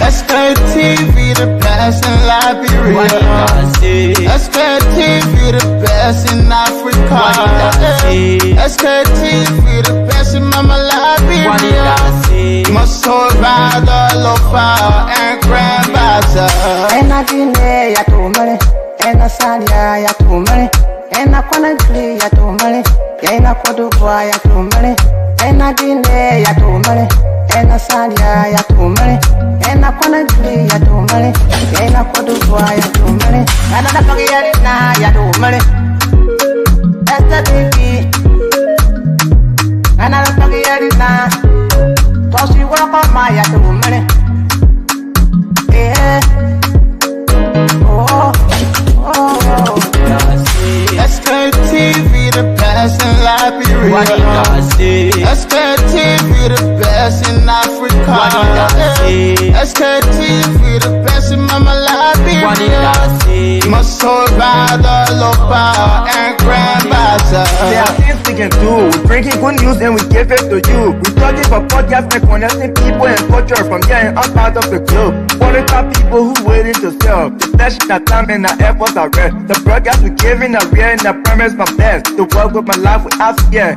Sktv, the best in Liberia. Sktv, the best in Africa. Sktv, the best in Mama Liberia. Must hold by the lofa and grandbaza. And I didn't ya to money, and I sadia ya to money, and I quantity ya to money, and I could do ya to money, and I didn't ya to money. And I said, ya to money, and I couldn't play ya to money, and I could do ya to money, and I don't get it now, ya to money. That's the baby, and I don't get it now. Cause you walk on my ya to money. Yeah, Sktv, the best in Liberia. Sktv, the best in Africa. Sktv, the best in Mama Liberia. Must hold by the lofa and grandbaza. There are things we can do. We bring in good news and we give it to you. We talking about podcasts and connecting people and culture from here and out part of the globe. What about people who waiting to sell? The session that time and our efforts are rare. The broadcast we giving are real and the premise from best. The work with my life with us, yeah.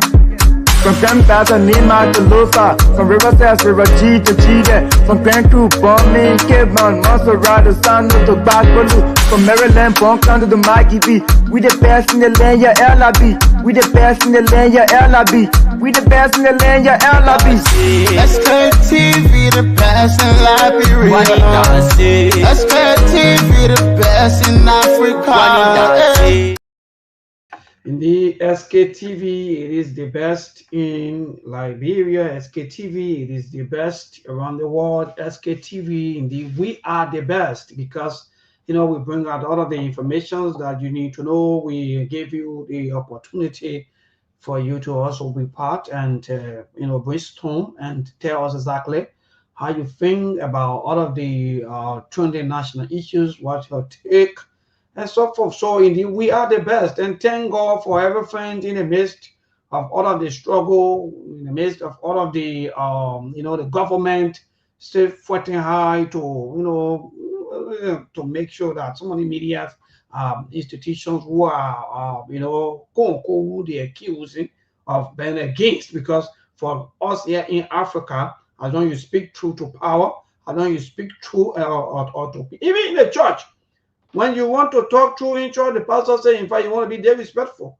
From Grandfather Nima to Lusa, from River Sass, River G to Chile, from Grand Crew, Bombing, Kidman, Montserrat, Sano to Backbaloo, from Maryland, Bonk to the Mikey B. We the best in the land, yeah, LIB. We the best in the land, yeah, LIB. We the best in the land, yeah, LIB. Sktv, the best in Liberia. Sktv, the best in Africa. In the Sktv, it is the best in Liberia. Sktv, it is the best around the world. Sktv, indeed, we are the best because, you know, we bring out all of the information that you need to know. We give you the opportunity for you to also be part and, you know, brainstorm and tell us exactly how you think about all of the trending national issues, what's your take, and so forth. So indeed, we are the best, and thank God for everything in the midst of all of the struggle, in the midst of all of the, you know, the government still fighting high to, you know, to make sure that so many media institutions who are, you know, who they accusing of being against, because for us here in Africa, as long as you speak true to power, as long as you speak true or to even in the church. When you want to talk true in church, the pastor says, in fact, you want to be very respectful.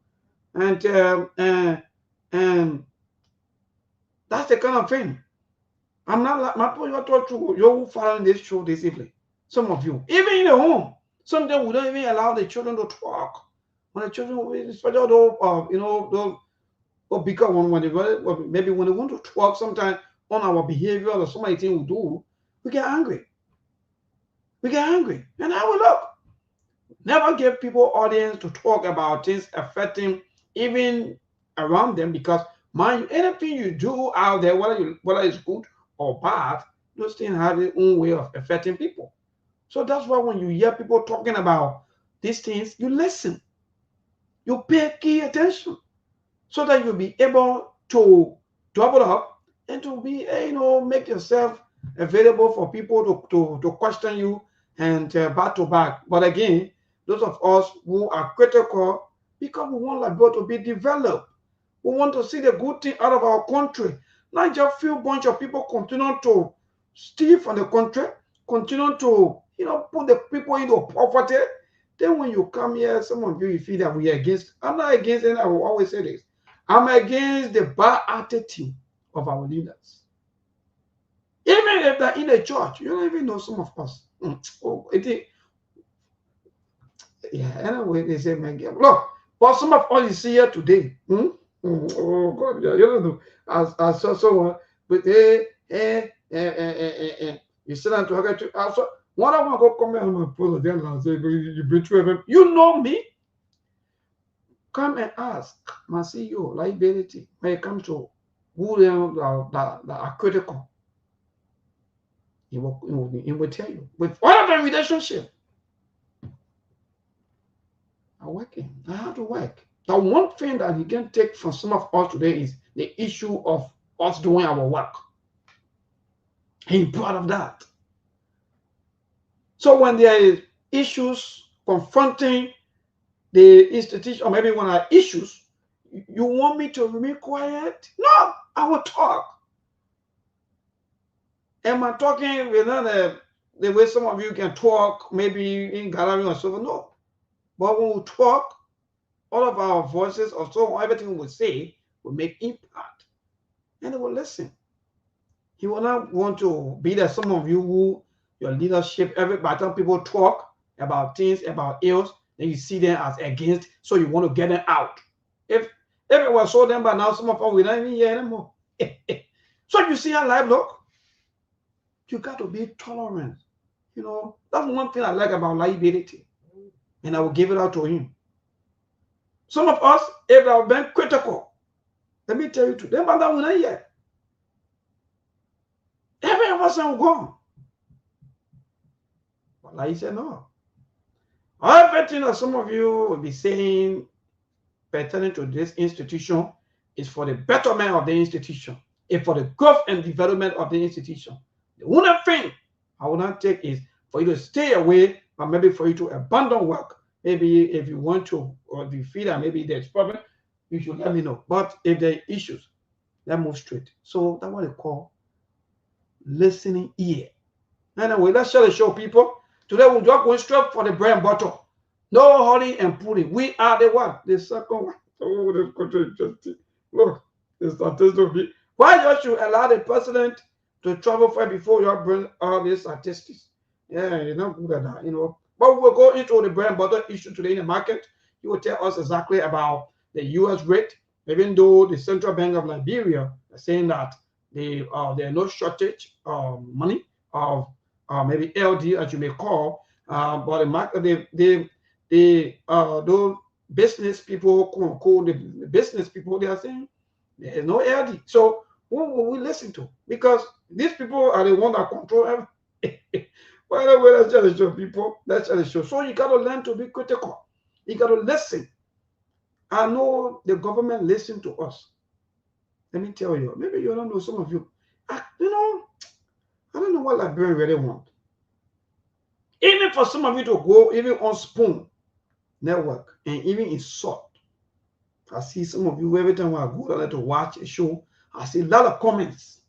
And that's the kind of thing. I'm not like my point. You talk true. You're following this show this evening. Some of you, even in the home, sometimes we don't even allow the children to talk. When the children, especially those, you know, those bigger one, when they maybe when they want to talk, sometimes on our behavior or so many things we do, we get angry. We get angry, and I will look. Never give people audience to talk about things affecting even around them, because mind you, anything you do out there, whether it's good or bad, those things have their own way of affecting people. So that's why when you hear people talking about these things, you listen, you pay key attention, so that you'll be able to double up and to be, you know, make yourself available for people to question you and back to back. But again, those of us who are critical, because we want Liberia to be developed, we want to see the good thing out of our country, not just a few bunch of people continue to steal from the country, continue to, you know, put the people into poverty. Then when you come here, some of you feel that we are against. I'm not against, and I will always say this. I'm against the bad attitude of our leaders. Even if they're in the church, you don't even know some of us. Yeah, anyway, they say, man, look, but some of all you see here today, oh God, you don't know, I saw someone, but and you sit down to her to also one I want to go come here and my brother then and say you been through everything. You know me. Come and ask my CEO liability when it comes to who that are critical. He will tell you. With all of the relationship, I'm working. I have to work. The one thing that you can take from some of us today is the issue of us doing our work. He's proud of that. So when there is issues confronting the institution, or maybe when there are issues, you want me to remain quiet? No, I will talk. Am I talking without the way some of you can talk, maybe in gallery or so? No. But when we talk, all of our voices or so on, everything we say will make impact. And they will listen. He will not want to be there. Some of you who your leadership, by the time people talk about things, about ills, then you see them as against, so you want to get them out. If it was so then by now, some of us will not even hear anymore. So you see how life look? You got to be tolerant. You know, that's one thing I like about liability. And I will give it out to him. Some of us, if they have been critical, let me tell you today, but that will not hear. Every person will go. But like he said, no. Everything that some of you will be saying pertaining to this institution is for the betterment of the institution, and for the growth and development of the institution. The only thing I will not take is for you to stay away, or maybe for you to abandon work. Maybe if you want to, or if you feel that maybe there's problem, you should let me know. But if there are issues, let's move straight. So that's what they call listening ear. Anyway, let's share the show, people. Today we're just going straight for the bread and butter. No honey and pudding. We are the one. The second one. Oh, this country is interesting. Look, the statistics. Why you should allow the president to travel far before you bring all these statistics? Yeah, you're not good at that, you know. But we'll go into the bread and butter issue today in the market. You will tell us exactly about the U.S. rate, even though the Central Bank of Liberia is saying that there are no shortage of money, of maybe LD as you may call, but the market, those business people, quote unquote, the business people, they are saying there's no LD. So who will we listen to? Because these people are the ones that control everything. By the way, let's tell the show, people. Let's tell the show. So you got to learn to be critical. You got to listen. I know the government listen to us. Let me tell you. Maybe you don't know, some of you. I don't know what Liberians really want. Even for some of you to go even on Spoon Network and even insult. I see some of you every time I go there to watch a show, I see a lot of comments.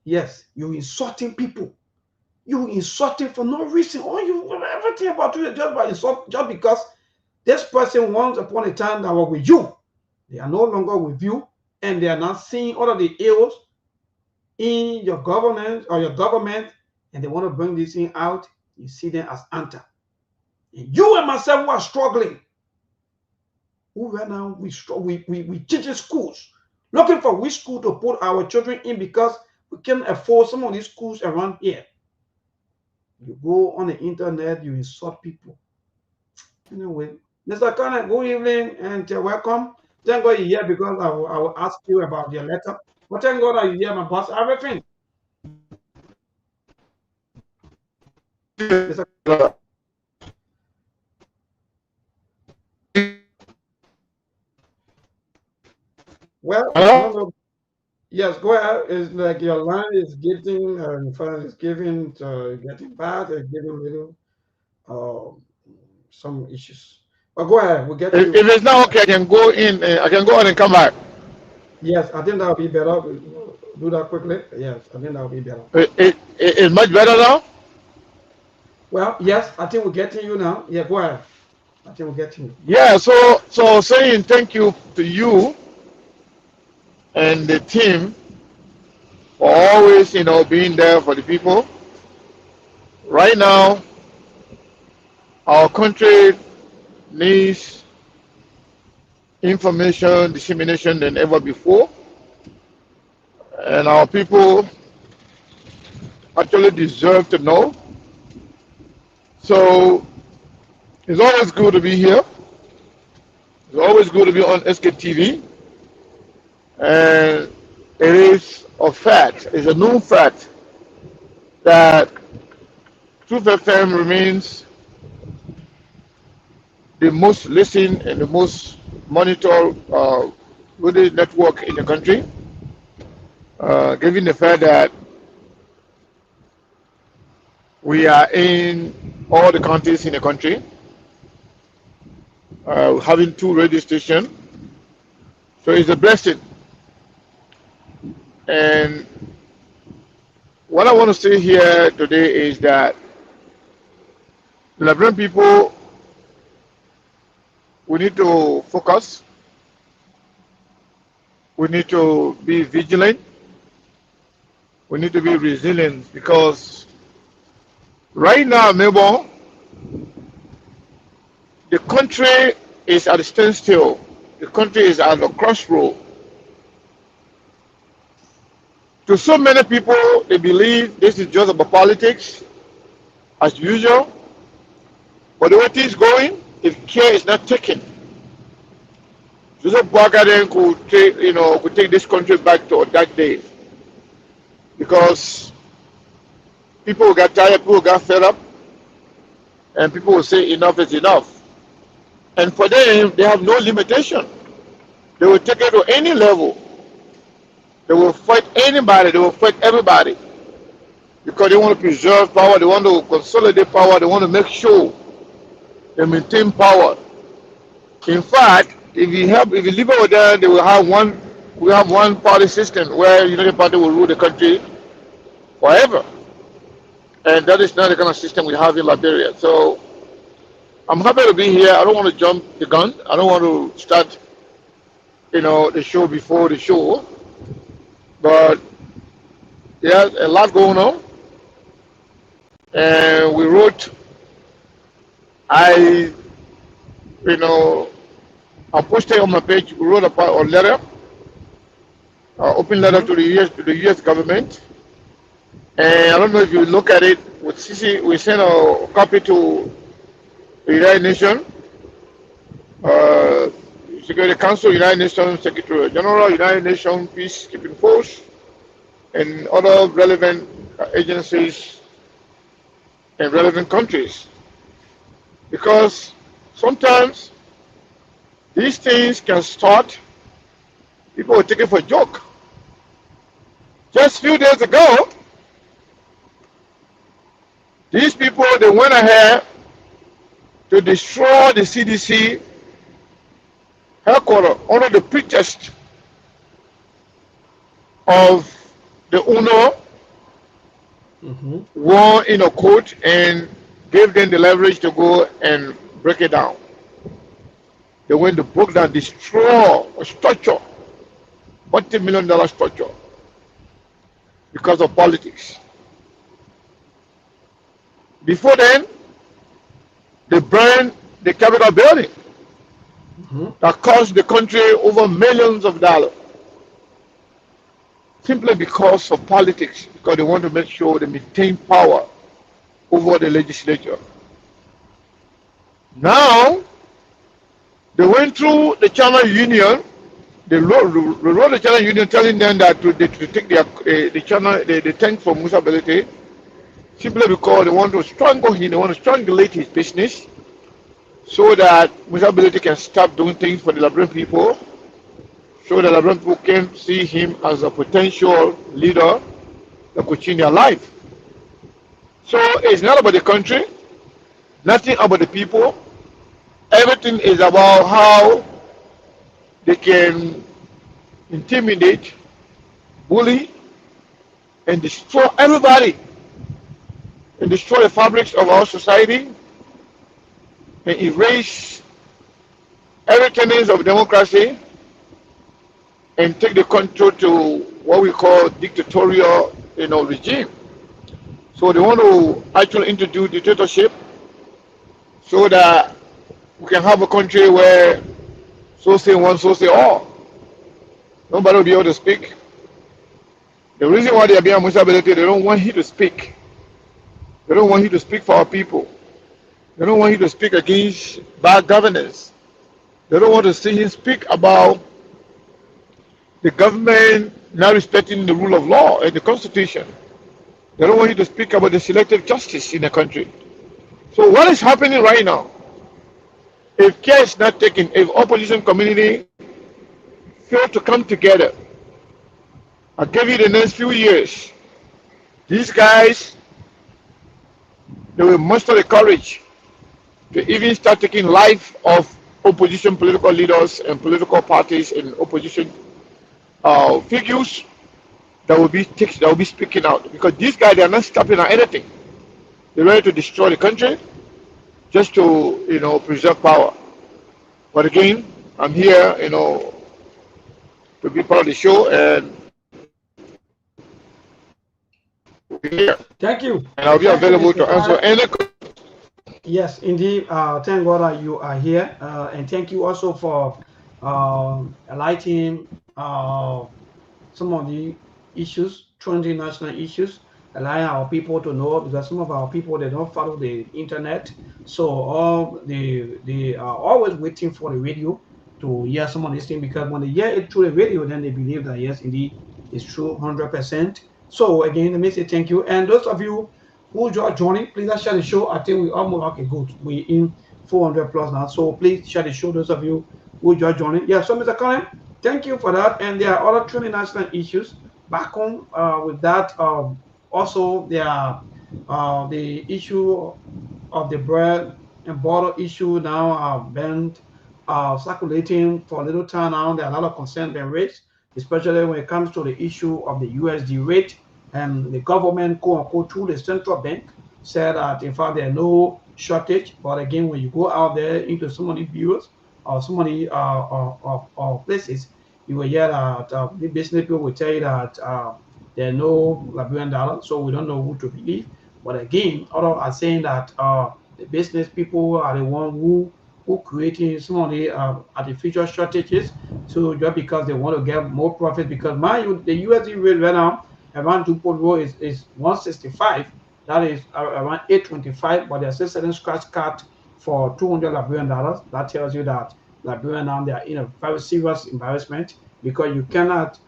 Yes, you're insulting people. You insulting for no reason. Or you everything about you just by insult, just because this person once upon a time that was with you, they are no longer with you, and they are not seeing all of the ills in your government or your government, and they want to bring this thing out. You see them as anti. And you and myself who are struggling, who right now we teaching schools, looking for which school to put our children in because we can't afford some of these schools around here. You go on the internet, you insult people. Anyway, Mr. Connor, good evening and welcome. Thank God you're here because I will ask you about your letter. But thank God that you're here, my boss. Everything. Well, I don't know. Yes, go ahead. It's like your line is getting, getting bad, getting little, some issues. But go ahead. We'll get to you. If it's not okay, I can go in. I can go out and come back. Yes, I think that will be better. We'll do that quickly. Yes, I think that will be better. It's much better now. Well, yes, I think we're getting you now. Yeah, go ahead. I think we're getting you. Yeah. So saying thank you to you and the team for always, being there for the people. Right now, our country needs information dissemination than ever before, and our people actually deserve to know. So it's always good to be here. It's always good to be on Sktv. And it is a fact, it's a known fact that Truth FM remains the most listened and the most monitored radio network in the country, given the fact that we are in all the counties in the country, having 2 radio stations. So it's a blessing. And what I want to say here today is that Liberian people, we need to focus. We need to be vigilant. We need to be resilient, because right now, Melbourne, the country is at a standstill. The country is at a crossroad. To so many people, they believe this is just about politics, as usual. But the way things going, if care is not taken, Joseph Boakai could take this country back to that day. Because people got tired, people got fed up, and people will say enough is enough. And for them, they have no limitation. They will take it to any level. They will fight anybody, they will fight everybody. Because they want to preserve power, they want to consolidate power, they want to make sure they maintain power. In fact, if you leave over there, they will have one party system where United Party will rule the country forever. And that is not the kind of system we have in Liberia. So I'm happy to be here. I don't want to jump the gun. I don't want to start, the show before the show. But there's a lot going on. And we wrote, I posted on my page, we wrote a letter, open letter to the US government. And I don't know if you look at it, with CC, we sent a copy to the United Nations, Security Council, United Nations Secretary General, United Nations Peacekeeping Force, and other relevant agencies and relevant countries. Because sometimes these things can start, people will take it for a joke. Just a few days ago, these people, they went ahead to destroy the CDC headquarters under the pretext of the owner won in a court and gave them the leverage to go and break it down. They went to break down, destroy a structure, multi-million-dollar structure, because of politics. Before then, they burned the Capitol building that cost the country over millions of dollars, simply because of politics, because they want to make sure they maintain power over the legislature. Now, they went through the China Union. They wrote the China Union telling them that to take the tank from Musability, simply because they want to strangle him, they want to strangulate his business, so that Musability can stop doing things for the Liberian people, so that Liberian people can see him as a potential leader that could change their life. So it's not about the country, nothing about the people. Everything is about how they can intimidate, bully, and destroy everybody, and destroy the fabrics of our society, and erase every tenets of democracy, and take the control to what we call dictatorial, regime. So they want to actually introduce dictatorship, so that we can have a country where so say one, so say all. Nobody will be able to speak. The reason why they are being Musability, they don't want you to speak. They don't want you to speak for our people. They don't want you to speak against bad governance. They don't want to see him speak about the government not respecting the rule of law and the constitution. They don't want you to speak about the selective justice in the country. So what is happening right now? If care is not taken, if opposition community fail to come together, I'll give you the next few years. These guys, they will muster the courage to even start taking life of opposition political leaders and political parties and opposition figures that will be speaking out, because these guys, they are not stopping at anything. They're ready to destroy the country just to preserve power. But again, I'm here to be part of the show, and we're here. Thank you. And I'll be available to answer any questions. Yes, indeed. Thank God that you are here, and thank you also for enlightening some of the issues, trendy national issues, allowing our people to know, because some of our people, they don't follow the internet, so they are always waiting for the radio to hear some of these things, because when they hear it through the radio, then they believe that yes, indeed, it's true 100%. So again, let me say thank you, and those of you who are joining, please share the show. I think we almost okay, good. We're in 400 plus now, so please share the show. Those of you who are joining, yeah. So Mr. Colin, thank you for that. And there are other trending national issues back home with that. Also, there are the issue of the bread and butter issue now banned circulating for a little time now. There are a lot of concern being raised, especially when it comes to the issue of the USD rate. And the government, quote unquote, through the central bank, said that in fact there's no shortage. But again, when you go out there into so many bureaus or so many places, you will hear that the business people will tell you that there's no Liberian dollar, so we don't know who to believe. But again, others are saying that the business people are the one who creating some of the artificial shortages. So just because they want to get more profit, because the USD rate right now around 2.0 is 165. That is around 825, but they're still selling scratch card for 200 Liberian dollars. That tells you that Liberian now they are in a very serious embarrassment, because you cannot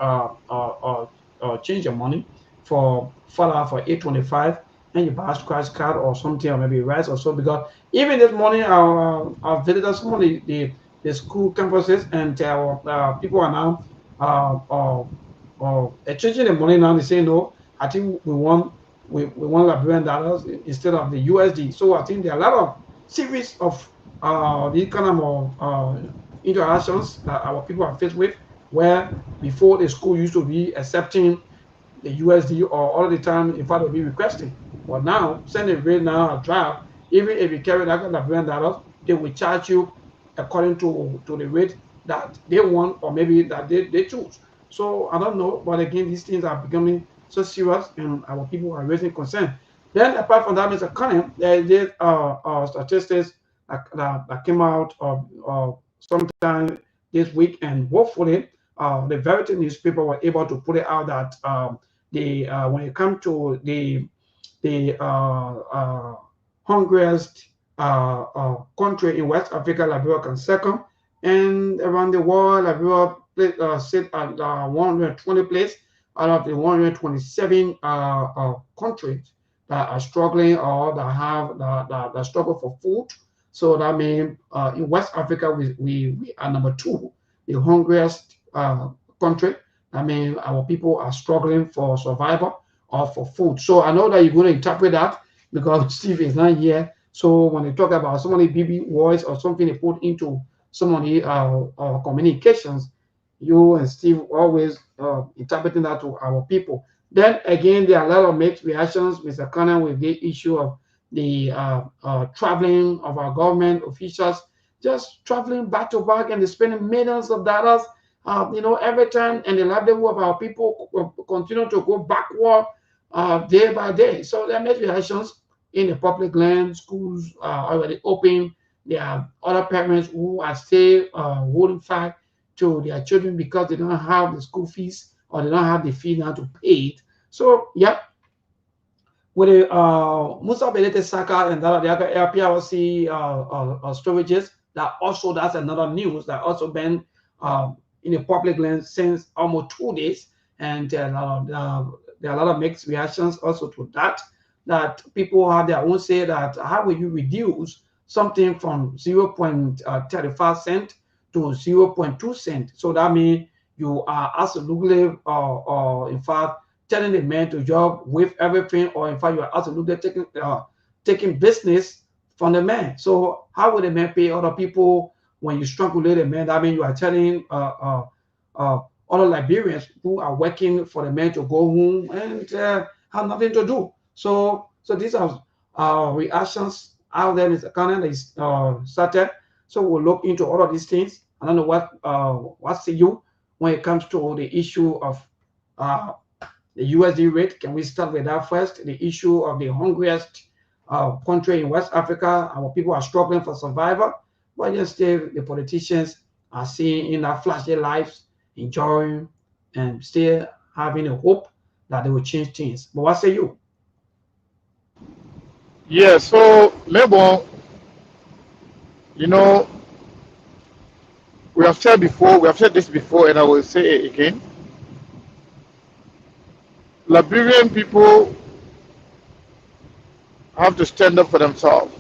change your money for 825, and you buy a scratch card or something, or maybe rice or so. Because even this morning, our visitors, some of the school campuses, and people are now exchanging the money now. They say no, I think we want Liberian dollars instead of the USD. So I think there are a lot of series of these kind of interactions that our people are faced with, where before the school used to be accepting the USD or all the time, in fact, they'll be requesting. But now, send a rate now a draft, even if you carry that Liberian dollars, they will charge you according to the rate that they want, or maybe that they choose. So I don't know, but again, these things are becoming so serious, and our people are raising concern. Then, apart from that, Mr. Cunningham, there is statistics that came out sometime this week, and hopefully, the Verity newspaper were able to put it out that when it comes to the hungriest country in West Africa, Liberia comes second, and around the world, Liberia sit at 120 place out of the 127 countries that are struggling, or that have that struggle for food. So that means in West Africa, we are number 2, the hungriest country. I mean, our people are struggling for survival or for food. So I know that you're going to interpret that, because Steve is not here. So when they talk about some of the BB words or something they put into some of the communications, you and Steve always interpreting that to our people. Then again, there are a lot of mixed reactions, Mr. Connor, with the issue of the traveling of our government officials, just traveling back to back, and they're spending millions of dollars, every time, and the livelihood of our people continue to go backward day by day. So there are mixed reactions in the public land. Schools are already open. There are other parents who are still holding fast to their children because they don't have the school fees, or they don't have the fee now to pay it. So yeah, with the Musa Belete Saka and the other PLC storages, that also that's another news that also been in the public lens since almost 2 days, and there are a lot of mixed reactions also to that. That people have their own say that how will you reduce something from 0.35 cent to 0.2 cent? So that means you are absolutely, in fact, telling the man to job with everything, or in fact, you are absolutely taking business from the man. So how will the man pay other people when you strangulate a man? That means you are telling other Liberians who are working for the man to go home and have nothing to do. So these are reactions out there in the Canada is started. So we'll look into all of these things. I don't know what say you when it comes to the issue of uh, the USD rate. Can we start with that first? The issue of the hungriest country in West Africa. Our people are struggling for survival, but yet still the politicians are seeing in their flashy lives, enjoying and still having a hope that they will change things. But what say you? Yeah, so Lebon, you know, we have said this before, and I will say it again. Liberian people have to stand up for themselves.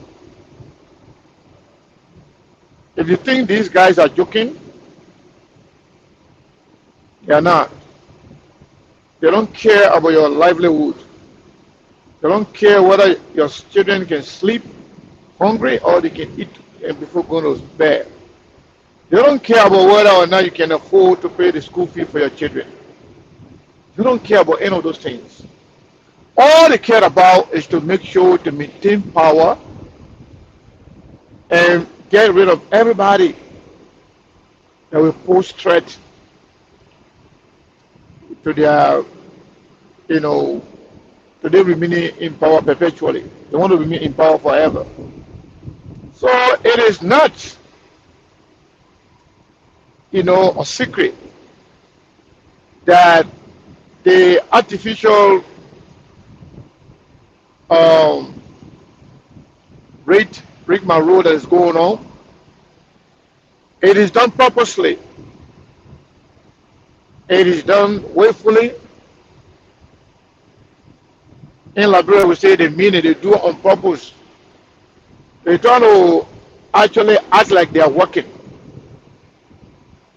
If you think these guys are joking, they are not. They don't care about your livelihood. They don't care whether your children can sleep hungry or they can eat before going to bed. They don't care about whether or not you can afford to pay the school fee for your children. They don't care about any of those things. All they care about is to make sure to maintain power and get rid of everybody that will pose threat to their, you know, to them remaining in power perpetually. They want to remain in power forever. So it is not, a secret that the artificial rate rigmarole that is going on, it is done purposely. It is done willfully. In Liberia, we say they mean it, they do it on purpose. They try to actually act like they are working.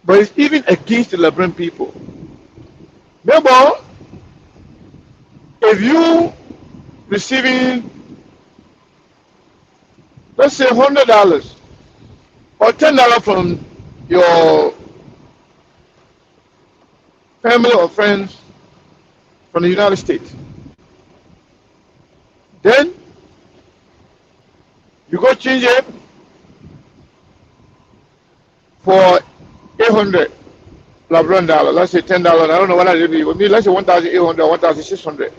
But it's even against the Liberian people. Remember, if you receiving, let's say $100 or $10 from your family or friends from the United States, then you go change it for 800 Liberian dollars. Let's say $10. I don't know what it will be. Let's say 1,800 or 1,600.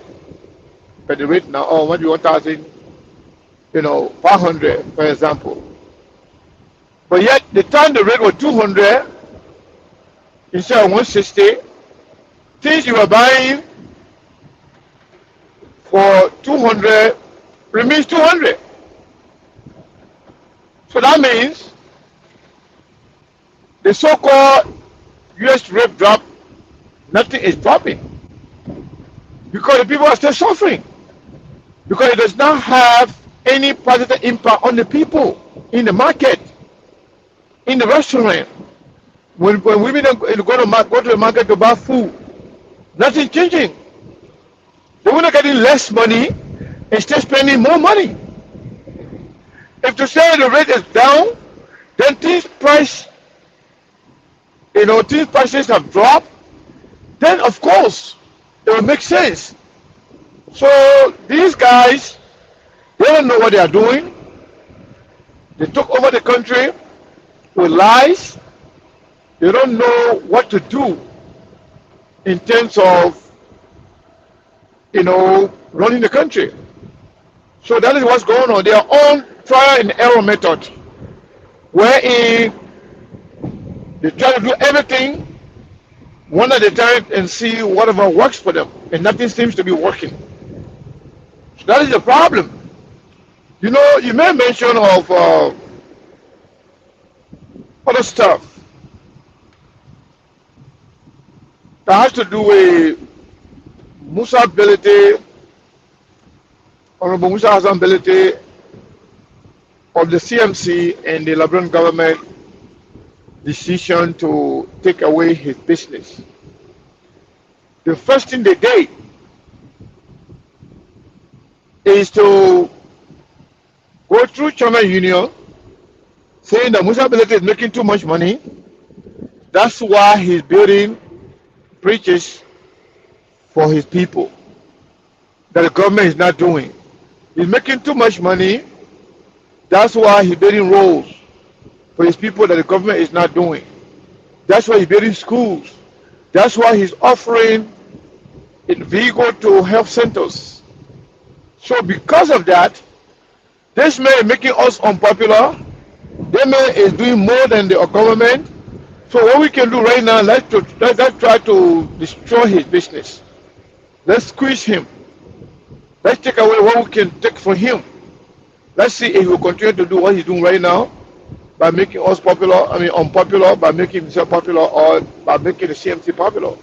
But the rate now, or maybe 1,000, 500, for example. But yet, the time the rate was 200 instead of 160, things you were buying for 200 remains 200. So that means the so-called US rate drop, nothing is dropping because the people are still suffering because it does not have any positive impact on the people in the market, in the restaurant. When women go to the market to buy food, nothing changing. They will not getting less money and still spending more money. If to say the rate is down, then things prices have dropped, then of course it will make sense. So these guys, they don't know what they are doing. They took over the country with lies. They don't know what to do in terms of, running the country. So that is what's going on. They are on trial and error method, wherein they try to do everything one at a time and see whatever works for them. and nothing seems to be working. So that is the problem. You know, you made mention of other stuff that has to do with Musa ability, Honorable Musa Hassan ability of the CMC and the Liberian government decision to take away his business. The first thing they did is to go through China Union saying that Musa ability is making too much money. That's why he's building bridges for his people that the government is not doing. He's making too much money. That's why he's building roads for his people that the government is not doing. That's why he's building schools. That's why he's offering a vehicle to health centers. So because of that, this man is making us unpopular. This man is doing more than the government. So what we can do right now, let's try to destroy his business. Let's squeeze him. Let's take away what we can take from him. Let's see if he will continue to do what he's doing right now by making us unpopular, by making himself popular, or by making the CMC popular.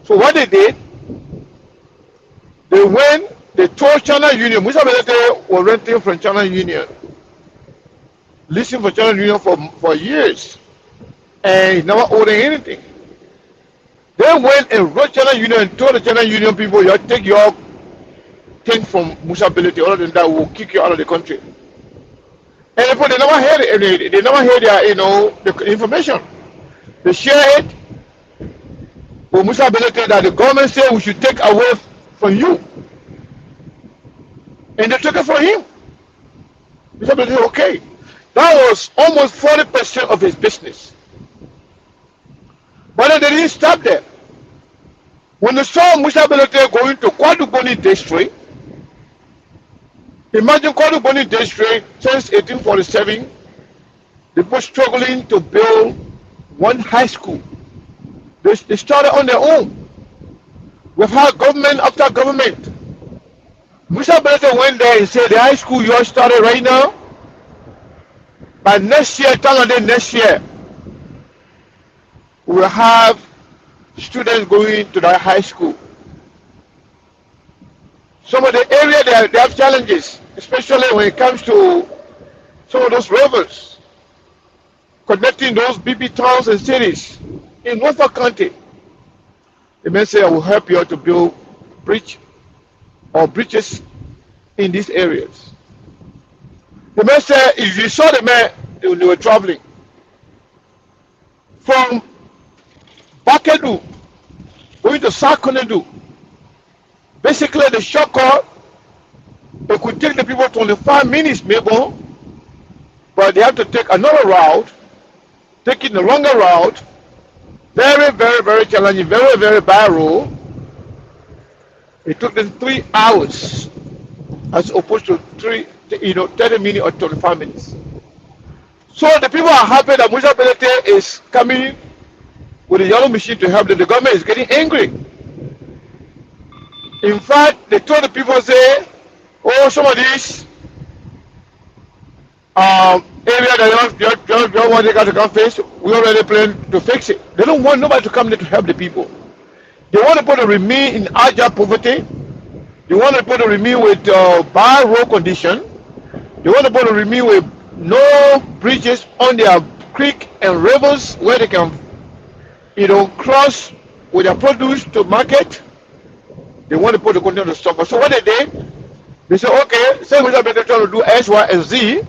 So what they did, they told China Union, Musa Belete was renting from China Union, leasing for China Union for years, and he never owed anything. They went and wrote China Union and told the China Union people, you take your thing from Musa Belete, other than that, we'll kick you out of the country. And they never heard it. They never heard the information. They share it for Musa Belete that the government said we should take away from you. And they took it from him. Musa Belete said, okay. That was almost 40% of his business. But then they didn't stop there. When they saw Musa Belete going to Kwaduboni district, imagine Kwaduboni district since 1847, they were struggling to build one high school. They started on their own. We've had government after government. Musa Belete went there and said, the high school you all started right now, by next year, next year, we will have students going to that high school. Some of the area they have challenges, especially when it comes to some of those rivers, connecting those BB towns and cities in Norfolk County. The man said, I will help you out to build bridges in these areas. The man said, if you saw the man, they were traveling from Bakedu going to Sakonedu. Basically, the shortcut, it could take the people 25 minutes maybe, but they have to take another route, taking the longer route, very, very, very challenging, very, very bad road. It took them 3 hours as opposed to 30 minutes or 25 minutes. So the people are happy that Musa Belete is coming with a yellow machine to help them. The government is getting angry. In fact, they told the people, say, oh, some of these area that don't want to come face, we already plan to fix it. They don't want nobody to come there to help the people. They want people to remain in agile poverty. They want people to remain with bad road condition. They want people to remain with no bridges on their creek and rivers where they can, cross with their produce to market. They want people to continue to suffer. So what they did, they said, okay, since we are trying to do X, Y, and Z,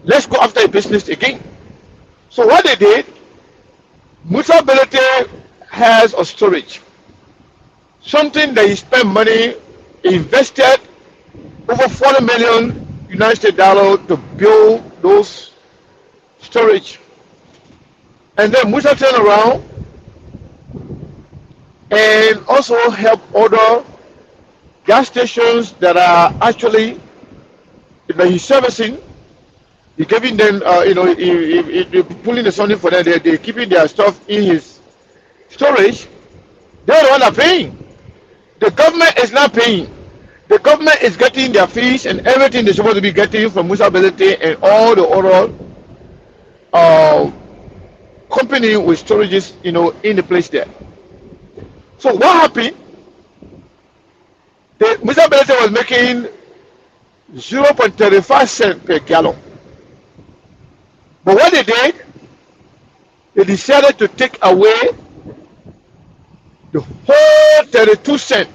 let's go after a business again. So what they did, Musa Belete has a storage. Something that he spent money, invested over 40 million United States dollars to build those storage. And then Musa turned around and also help other gas stations that are actually that he's servicing. He's giving them, he pulling the something for them. They're keeping their stuff in his storage. They're the one that are paying. The government is not paying. The government is getting their fees and everything they're supposed to be getting from municipality and all the other company with storages, in the place there. So what happened? The municipality was making 0.35 cents per gallon. But what they did, they decided to take away the whole 32 cents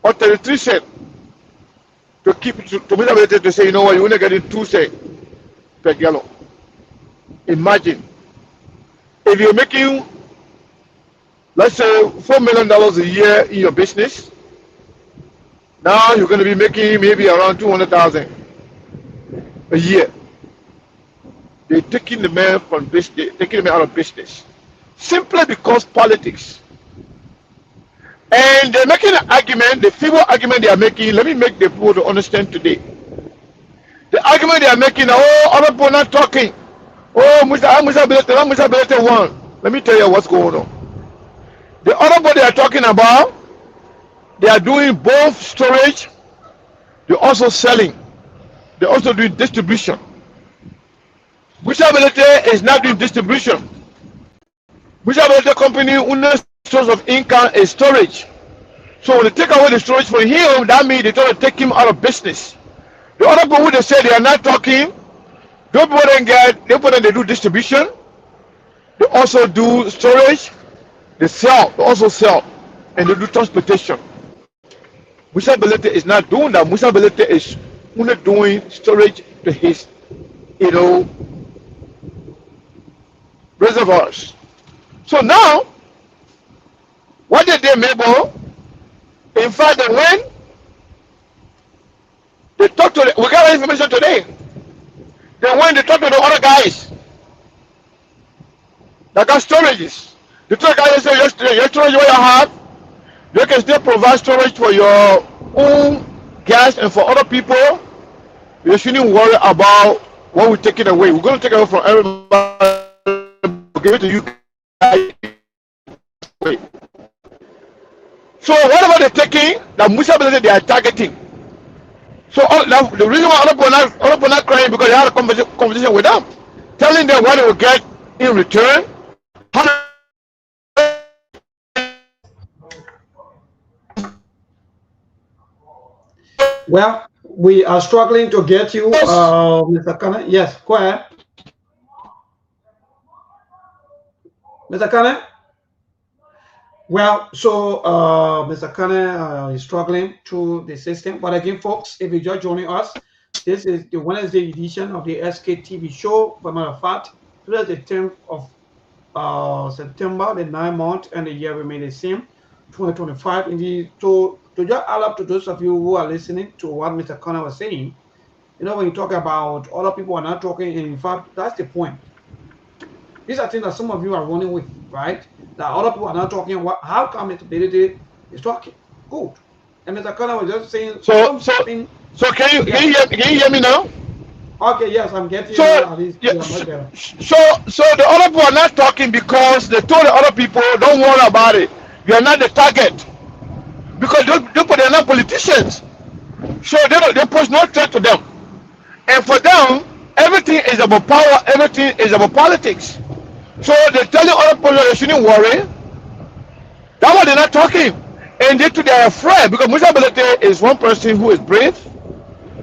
or 33 cents to keep to municipality to say, you know what, you're only getting 2 cents per gallon. Imagine if you're making, let's say, $4 million a year in your business. Now you're going to be making maybe around 200,000 a year. They're taking the man from business, taking the man out of business, simply because politics. And they're making an argument, the feeble argument they are making. Let me make the people to understand today. The argument they are making, oh, other people not talking. Oh, Musa Belete one. Let me tell you what's going on. The other body they are talking about, they are doing both storage, they're also selling, they're also doing distribution. Musa Belete is not doing distribution. Musa Belete company only source of income is storage. So when they take away the storage from him, that means they try to take him out of business. The other people who they say they are not talking, those people they do distribution, they also do storage, they also sell, and they do transportation. Musa Belete is not doing that. Musa Belete is only doing storage to his, reservoirs. So now, what did they make? In fact, when they talk to we got information today. Then when they talk to the other guys that got storages, the two guys say, your storage what you have, you can still provide storage for your own gas and for other people. You shouldn't worry about what we're taking away. We're going to take it away from everybody, give it to you guys. So whatever they're taking, the Musa Belete they are targeting. So the reason why other people not crying because they had a conversation with them, telling them what they will get in return. Well, we are struggling to get you, Mr. Kane. Yes, go ahead. Mr. Kane? Well, so Mr. Kane is struggling through the system. But again, folks, if you're just joining us, this is the Wednesday edition of the Sktv show. For matter of fact, today is the 10th of September, the 9th month, and the year remain the same, 2025. Indeed, to just add up to those of you who are listening to what Mr. Kane was saying, when you talk about other people are not talking, and in fact, that's the point. These are things that some of you are running with, right? That other people are not talking. How come Mr. Belete is talking? Good. And Mr. Kane was just saying. So can you hear me now? Okay, yes, I'm getting so, at least. Yeah, so the other people are not talking because they told the other people, don't worry about it. You are not the target. Because those people, they are not politicians. So they pose no threat to them. And for them, everything is about power, everything is about politics. So they're telling other people they shouldn't worry. That's why they're not talking. And they're afraid because Musa Belete is one person who is brave.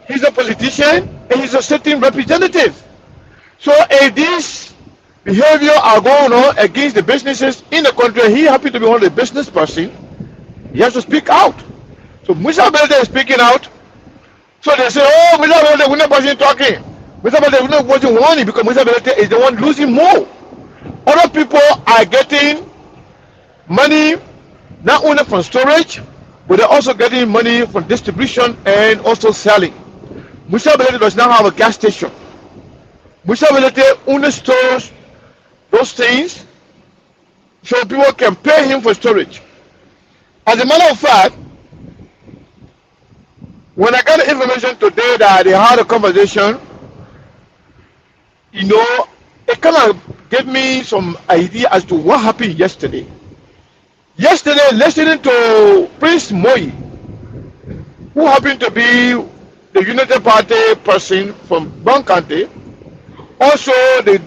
He's a politician and he's a sitting representative. So if this behavior are going on against the businesses in the country, he happy to be one of the business person. He has to speak out. So Musa Belete is speaking out. So they say, oh, Musa Belete, we're not person talking. Musa Belete, we're not person warning because Musa Belete is the one losing more. Other people are getting money not only from storage, but they're also getting money from distribution and also selling. Musa Belete does not have a gas station. Musa Belete only stores those things so people can pay him for storage. As a matter of fact, when I got the information today that they had a conversation, it kind of gave me some idea as to what happened yesterday. Yesterday, listening to Prince Moi, who happened to be the United Party person from Brown County, also the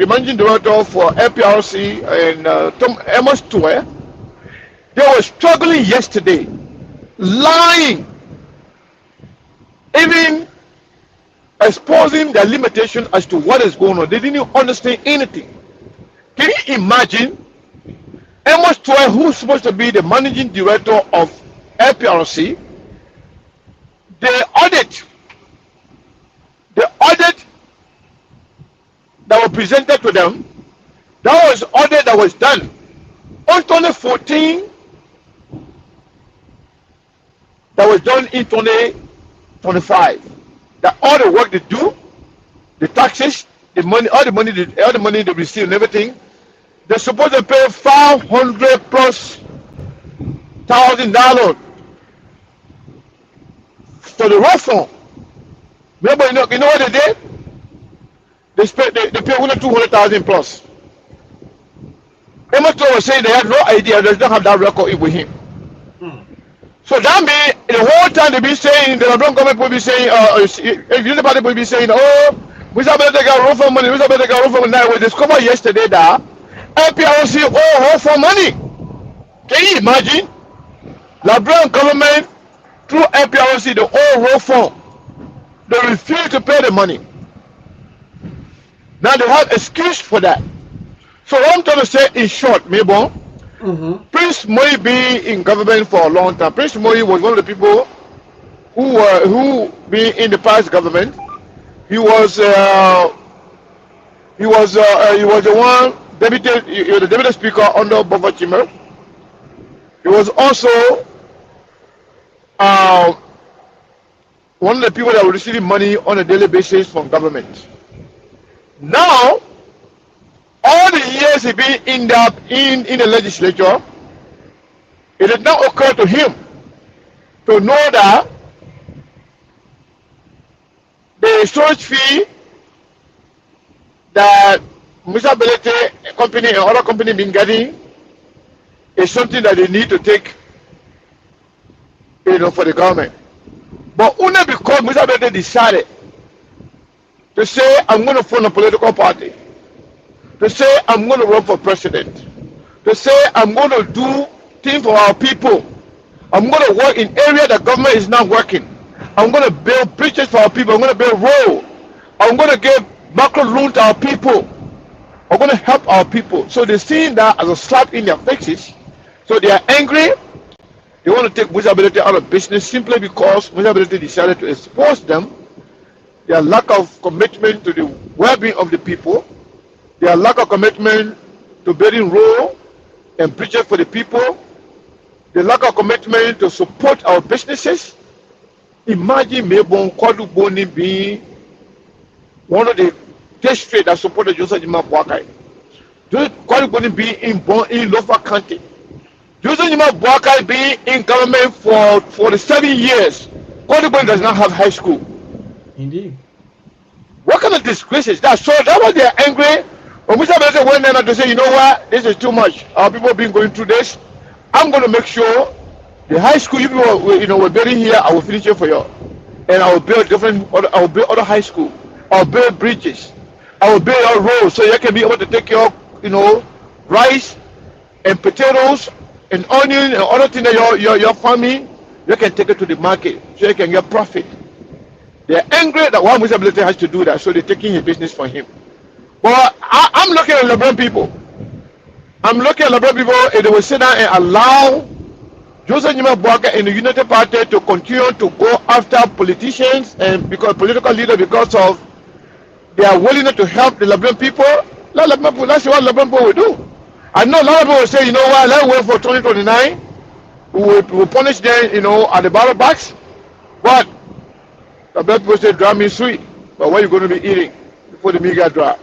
managing director for APRC, and Tom Amos Tue, they were struggling yesterday, lying, even exposing their limitation as to what is going on. They didn't understand anything. Can you imagine Amos Tue, who's supposed to be the managing director of APRC, the audit that was presented to them, that was audit that was done on 2014, that was done in 2025. That all the work they do, the taxes, the money, all the money they receive and everything, they're supposed to pay $500,000+ for the road fund. Remember, you know what they did? They pay only $200,000+. Amos was saying they had no idea, they don't have that record with him. So that means the whole time they be saying, the Lebron government will be saying, if you party will be saying, oh, we should better get road fund money, we should better get road fund money. We discovered yesterday that APRC owe road fund money. Can you imagine? Lebron government through APRC the owe road fund. They refuse to pay the money. Now they have excuse for that. So what I'm trying to say in short, Mabon, Prince Moi be in government for a long time. Prince Moi was one of the people who be in the past government. He was the one the deputy speaker under Bova Chima. He was also one of the people that were receiving money on a daily basis from government. Now, all the years he been in the legislature, it did not occur to him to know that the storage fee that municipality company and other company been getting is something that they need to take, for the government. But only because municipality decided to say, I'm going to form a political party, to say, I'm going to run for president, to say, I'm going to do things for our people, I'm going to work in areas that government is not working, I'm going to build bridges for our people, I'm going to build roads, I'm going to give macro loans to our people, I'm going to help our people. So they're seeing that as a slap in their faces. So they are angry. They want to take municipality out of business simply because municipality decided to expose them. Their lack of commitment to the well-being of the people, their lack of commitment to building roads and bridges for the people, the lack of commitment to support our businesses. Imagine Mebon Kwadu Boni being one of the districts that supported Joseph Jima Boakai. Kwadu Boni being born in Lofa County. Joseph Jima Boakai being in government for 47 years. Kwadu Boni does not have high school. Indeed. What kind of disgrace is that? So that was they're angry. When Mr. President went there to say, you know what, this is too much. Our people have been going through this. I'm going to make sure the high school you people we're building here, I will finish it for you. And I will build I will build other high school. I will build bridges. I will build our roads so you can be able to take your, rice and potatoes and onion and other things that your farming, you can take it to the market so you can get profit. They're angry that one municipality has to do that, so they're taking his business from him. But I'm looking at Lebron people. I'm looking at Lebron people, and they will sit down and allow Joseph Jima Boakai and the United Party to continue to go after politicians and because political leaders because of their willingness to help the Lebron people. That's what Lebron people will do. I know a lot of people will say, you know what, let's wait for 2029. We will punish them, at the ballot box. But the black people say dry means sweet, but what are you going to be eating before the meat get dry?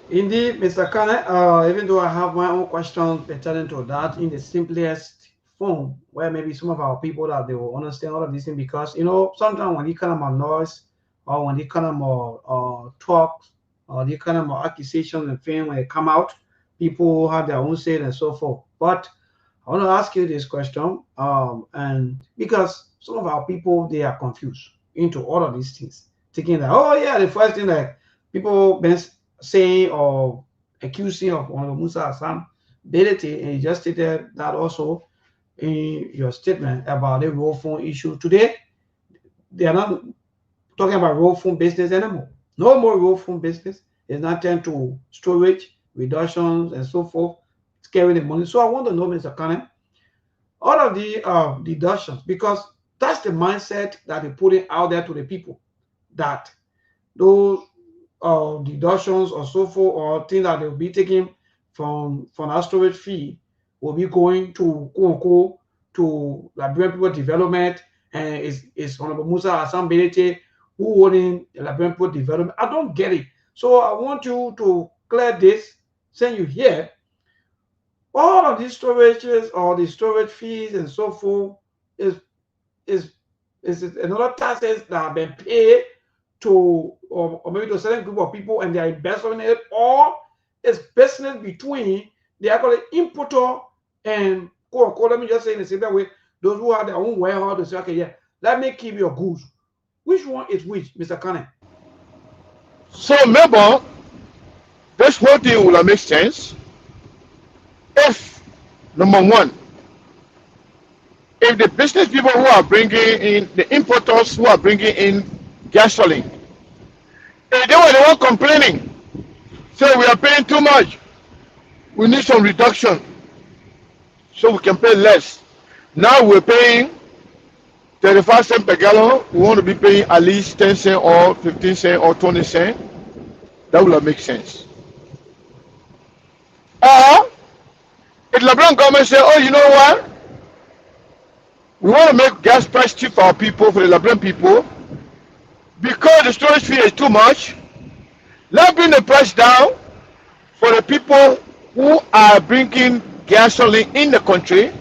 Indeed, Mr. Kane, even though I have my own questions pertaining to that in the simplest form, where maybe some of our people that they will understand all of these things, because sometimes when you kind of noise or when you kind of talk or the kind of accusations and things when they come out, people have their own say and so forth. But I want to ask you this question, and because some of our people they are confused into all of these things, thinking that oh yeah, the first thing that people been saying or accusing of Honorable Musa Hassan Belete, and you just stated that also in your statement about the road phone issue today. They are not talking about road phone business anymore. No more road phone business. It's not turned to storage reductions and so forth. It's carrying the money. So I want to know, Mr. Kane, all of the deductions, because that's the mindset that they're putting out there to the people, that those deductions or so forth or things that they'll be taking from our storage fee will be going to quote unquote to Liberian people development, and it's Honorable Musa Hassan Belete who owning Liberian people development. I don't get it. So I want you to clear this, saying you hear all of these storages or the storage fees and so forth is is is another taxes that have been paid to or maybe to a certain group of people and they are investing in it, or it's business between the actual importer and quote unquote, let me just say in a simple way, those who have their own warehouse to say, okay, yeah, let me keep your goods. Which one is which, Mr. Kane? So remember, this whole thing will make sense if, number one, if the business people who are bringing in, the importers who are bringing in gasoline, if they were the one complaining, say we are paying too much, we need some reduction so we can pay less. Now we're paying 35 cents per gallon, we want to be paying at least 10 cents or 15 cents or 20 cents. That will make sense. Or if the Liberian government say, oh, you know what? We want to make gas price cheap for our people, for the Liberian people, because the storage fee is too much. Let's bring the price down for the people who are bringing gasoline in the country,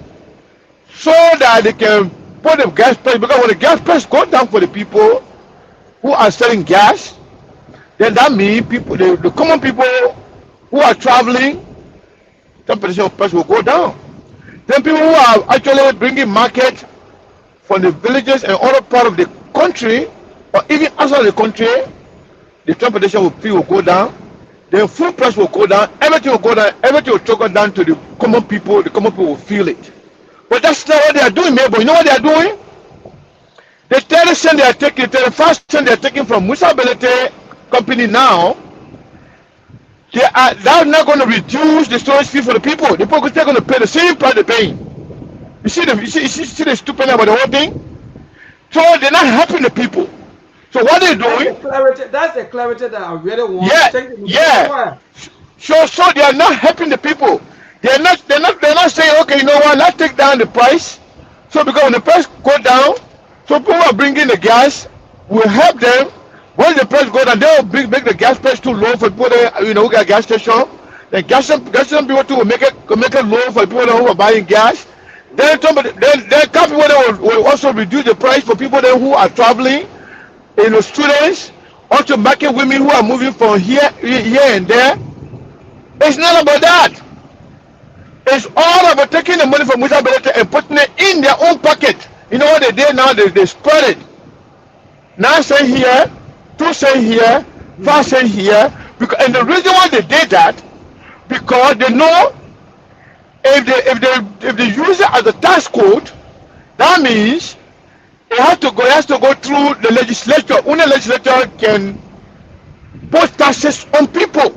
so that they can put the gas price. Because when the gas price goes down for the people who are selling gas, then that means people, the common people who are traveling, temperature of price will go down. Then people who are actually bringing market from the villages and other part of the country, or even outside the country, the temperature of fee will go down, the food price will go down, everything will go down, everything will trickle down to the common people will feel it. But that's not what they are doing, neighbor. You know what they are doing? The 30 cents they are taking, 35 cents they are taking from Musa Belete company now, they're not going to reduce the storage fee for the people. The people are still going to pay the same price they're paying. You see the stupid about the whole thing? So they're not helping the people. So what they're doing? That's the clarity that I really want. Yeah. So they are not helping the people. They're not saying, okay, you know what? Let's take down the price. So because when the price go down, so people are bringing the gas, will help them. When the price go down, they'll make the gas price too low for people that, who got gas station. Then gas station people too will make it low for people who are buying gas. Then people will also reduce the price for people who are traveling, students, also market women who are moving from here and there. It's not about that. It's all about taking the money from Musa Belete and putting it in their own pocket. You know what they did now? They spread it. 9 cents here, 2 cents here, 5 cents here. And the reason why they did that, because they know if they use it as a tax code, that means it has to go through the legislature. Only the legislature can put taxes on people.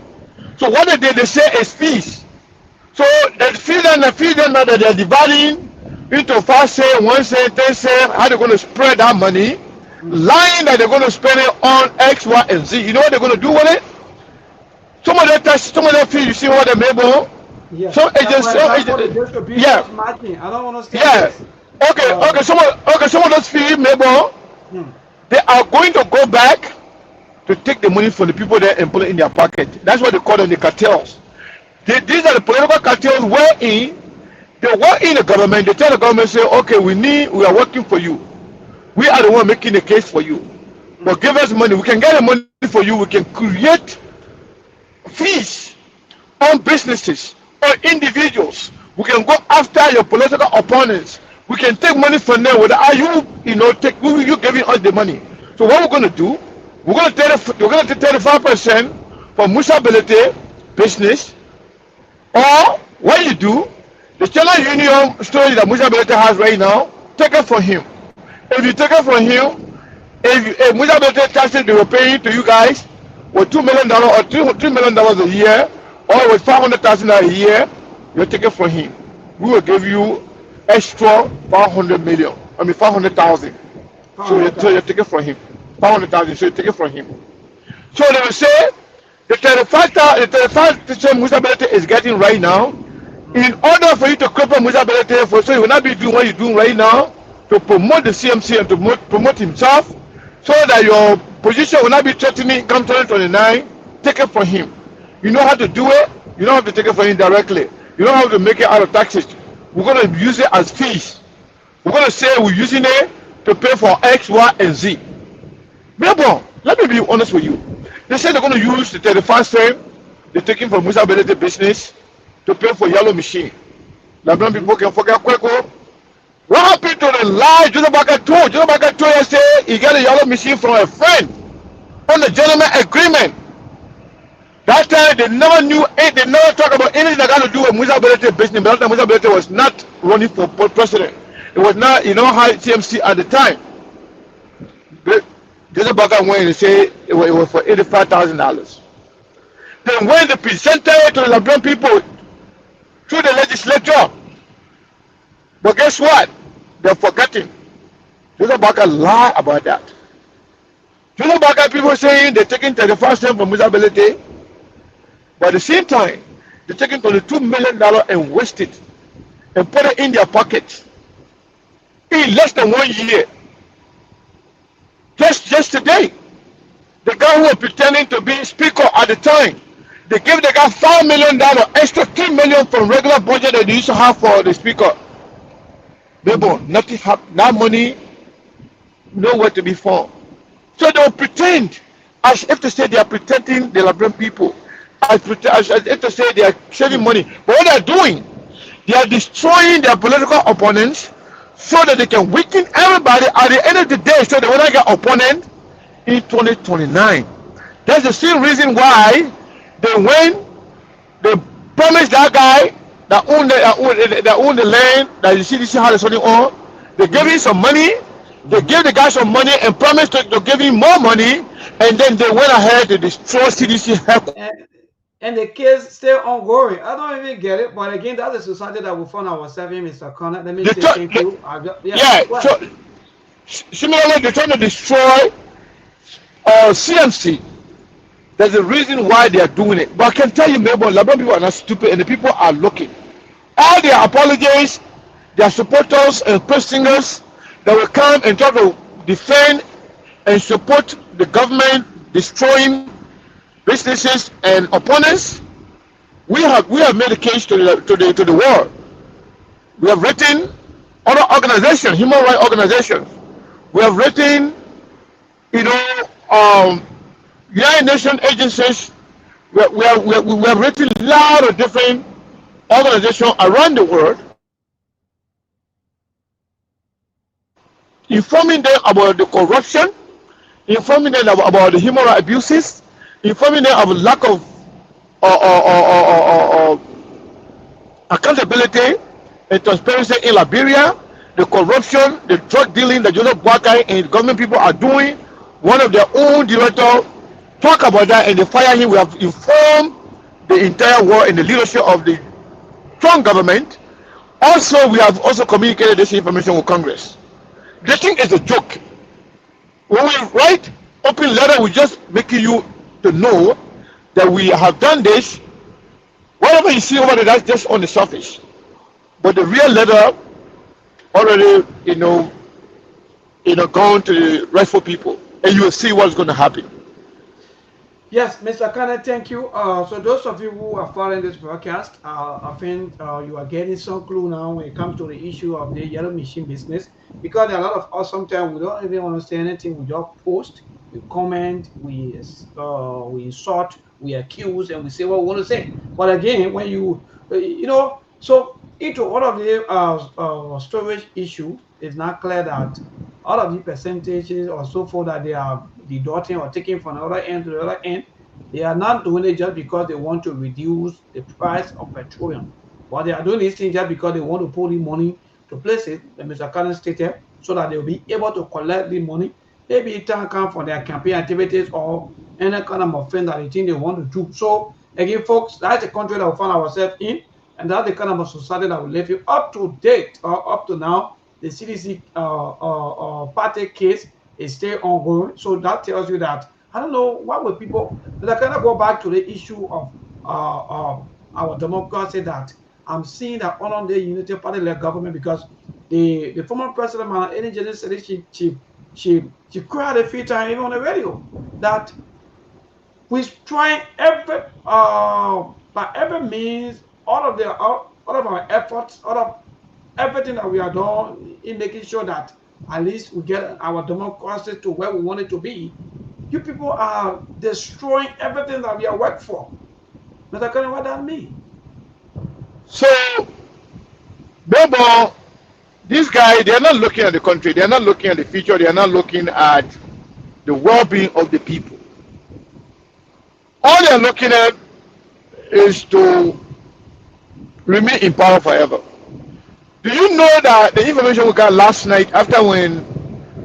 So what they did, they say is fees. So the fee then now that they're dividing into 5 cents, 1 cent, 10 cents, how they're going to spread that money, lying that they're going to spend it on X, Y, and Z. You know what they're going to do with it? Some of that fee, you see what they made on? Yeah. Some agents, yeah. Matching. I don't understand. Yeah. Okay. Some of those fees, maybe they are going to go back to take the money from the people that employ in their pocket. That's what they call them, the cartels. These are the political cartels wherein they work in the government. They tell the government, say, okay, we are working for you. We are the one making the case for you. But give us money. We can get the money for you. We can create fees on businesses, on individuals, We can go after your political opponents. We can take money from them without you, you giving us the money. So what we're going to do, we're going to take 35% for municipality business, or what you do, the channel union storage that municipality has right now, take it from him. If you take it from him, if municipality taxes they were paying to you guys with $2 million or $3 million a year, or with $500,000 a year, you take it from him. We will give you extra 500,000. So you take it from him. 500,000. So you take it from him. So they will say the 35% municipality is getting right now. In order for you to cripple municipality, so you will not be doing what you're doing right now to promote the CMC and to promote himself, so that your position will not be threatening come 2029. Take it from him. You know how to do it. You don't have to take it from him directly. You don't have to make it out of taxes. We're going to use it as fees. We're going to say we're using it to pay for X, Y, and Z. But let me be honest with you. They say they're going to use the 35 they're taking from municipality business to pay for yellow machine. Like people can forget Kweko. What happened to the lie Jonah Baker told? Jonah Baker told yesterday he got a yellow machine from a friend on the gentleman agreement. That time they never knew it, they never talked about anything that got to do with municipality business. But that time municipality was not running for president. It was not, high TMC at the time. Joseph Baker went and said it was for $85,000. Then when they presented it to the Liberian people through the legislature, but guess what? They're forgetting. Joseph Baker lied about that. Joseph Baker people saying they're taking 35% from municipality, but at the same time, they're taking $22 million and waste it and put it in their pockets in less than 1 year. Just yesterday, the guy who was pretending to be speaker at the time, they gave the guy $5 million, extra $3 million from regular budget that they used to have for the speaker. Nothing happened. That money, nowhere to be found. So they will pretend as if to say they are pretending the Liberian people, as if to say they are saving money. But what they are doing, they are destroying their political opponents so that they can weaken everybody at the end of the day, so they will not get opponent in 2029. That's the same reason why they promised that guy that owned the land that you see this house is holding on. They gave him some money. They gave the guy some money and promised to give him more money, and then they went ahead to destroy CDC headquarters. And the case still ongoing. I don't even get it. But again, that's a society that we found ourselves in, Mr. Connor. Let me say thank you. So similarly, they're trying to destroy CMC. There's a reason why they are doing it. But I can tell you, maybe Liberian people are not stupid, and the people are looking. All their apologies, their supporters and press singers that will come and try to defend and support the government destroying businesses and opponents. We have made a case to the world. We have written other organizations, human rights organizations. We have written, United Nations agencies. We have written a lot of different organizations around the world, informing them about the corruption, informing them about the human rights abuses, informing them of a lack of accountability and transparency in Liberia, the corruption, the drug dealing that Joseph Boakai and government people are doing. One of their own directors talk about that and they fire him. We have informed the entire world and the leadership of the strong government. Also, we have also communicated this information with Congress. They think it's a joke. When we write open letter, we're just making you to know that we have done this. Whatever you see over there, that's just on the surface. But the real letter already, gone to the rightful people, and you will see what's going to happen. Yes, Mr. Kenneth, thank you. So those of you who are following this broadcast, I think you are getting some clue now when it comes to the issue of the yellow machine business, because there are a lot of us, sometimes we don't even understand anything. We just post, we comment, we insult, we accuse, and we say what we want to say. But again, when so into all of the storage issue, it's not clear that all of the percentages or so forth that they are deducting or taking from the other end to the other end, they are not doing it just because they want to reduce the price of petroleum. But they are doing this thing just because they want to put the money to place it, the Mr. Carden stated, so that they'll be able to collect the money, maybe it can come for their campaign activities or any kind of offense that they think they want to do. So again, folks, that's the country that we find ourselves in, and that's the kind of a society that will leave you up to date or up to now. The CDC party case is still ongoing, so that tells you that I don't know what will people. But I kind of go back to the issue of our democracy that I'm seeing that under the Unity Party-led government, because the former president, Madam Ellen Johnson, said she cried a few times even on the radio that we're trying by every means, all of our efforts, all of everything that we are doing in making sure that at least we get our democracy to where we want it to be. You people are destroying everything that we are working for. But I don't know what that means. So, therefore, these guys, they are not looking at the country, they are not looking at the future, they are not looking at the well-being of the people. All they are looking at is to remain in power forever. Do you know that the information we got last night after when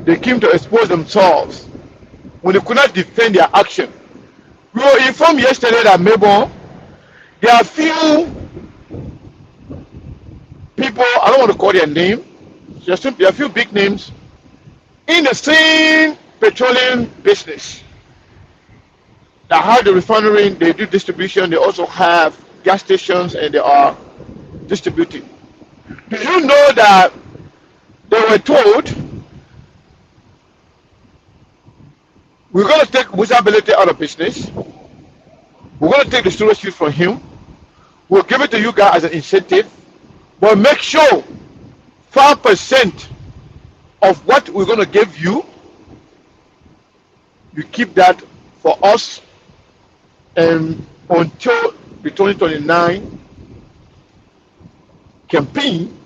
they came to expose themselves, when they could not defend their action? We were informed yesterday that maybe there are few people, I don't want to call their name, there are a few big names in the same petroleum business that have the refinery, they do distribution, they also have gas stations and they are distributing. Do you know that they were told we're going to take usability out of business, we're going to take the storage fee from him, we'll give it to you guys as an incentive, but make sure 5% of what we're going to give you, you keep that for us, and until the 2029 campaign,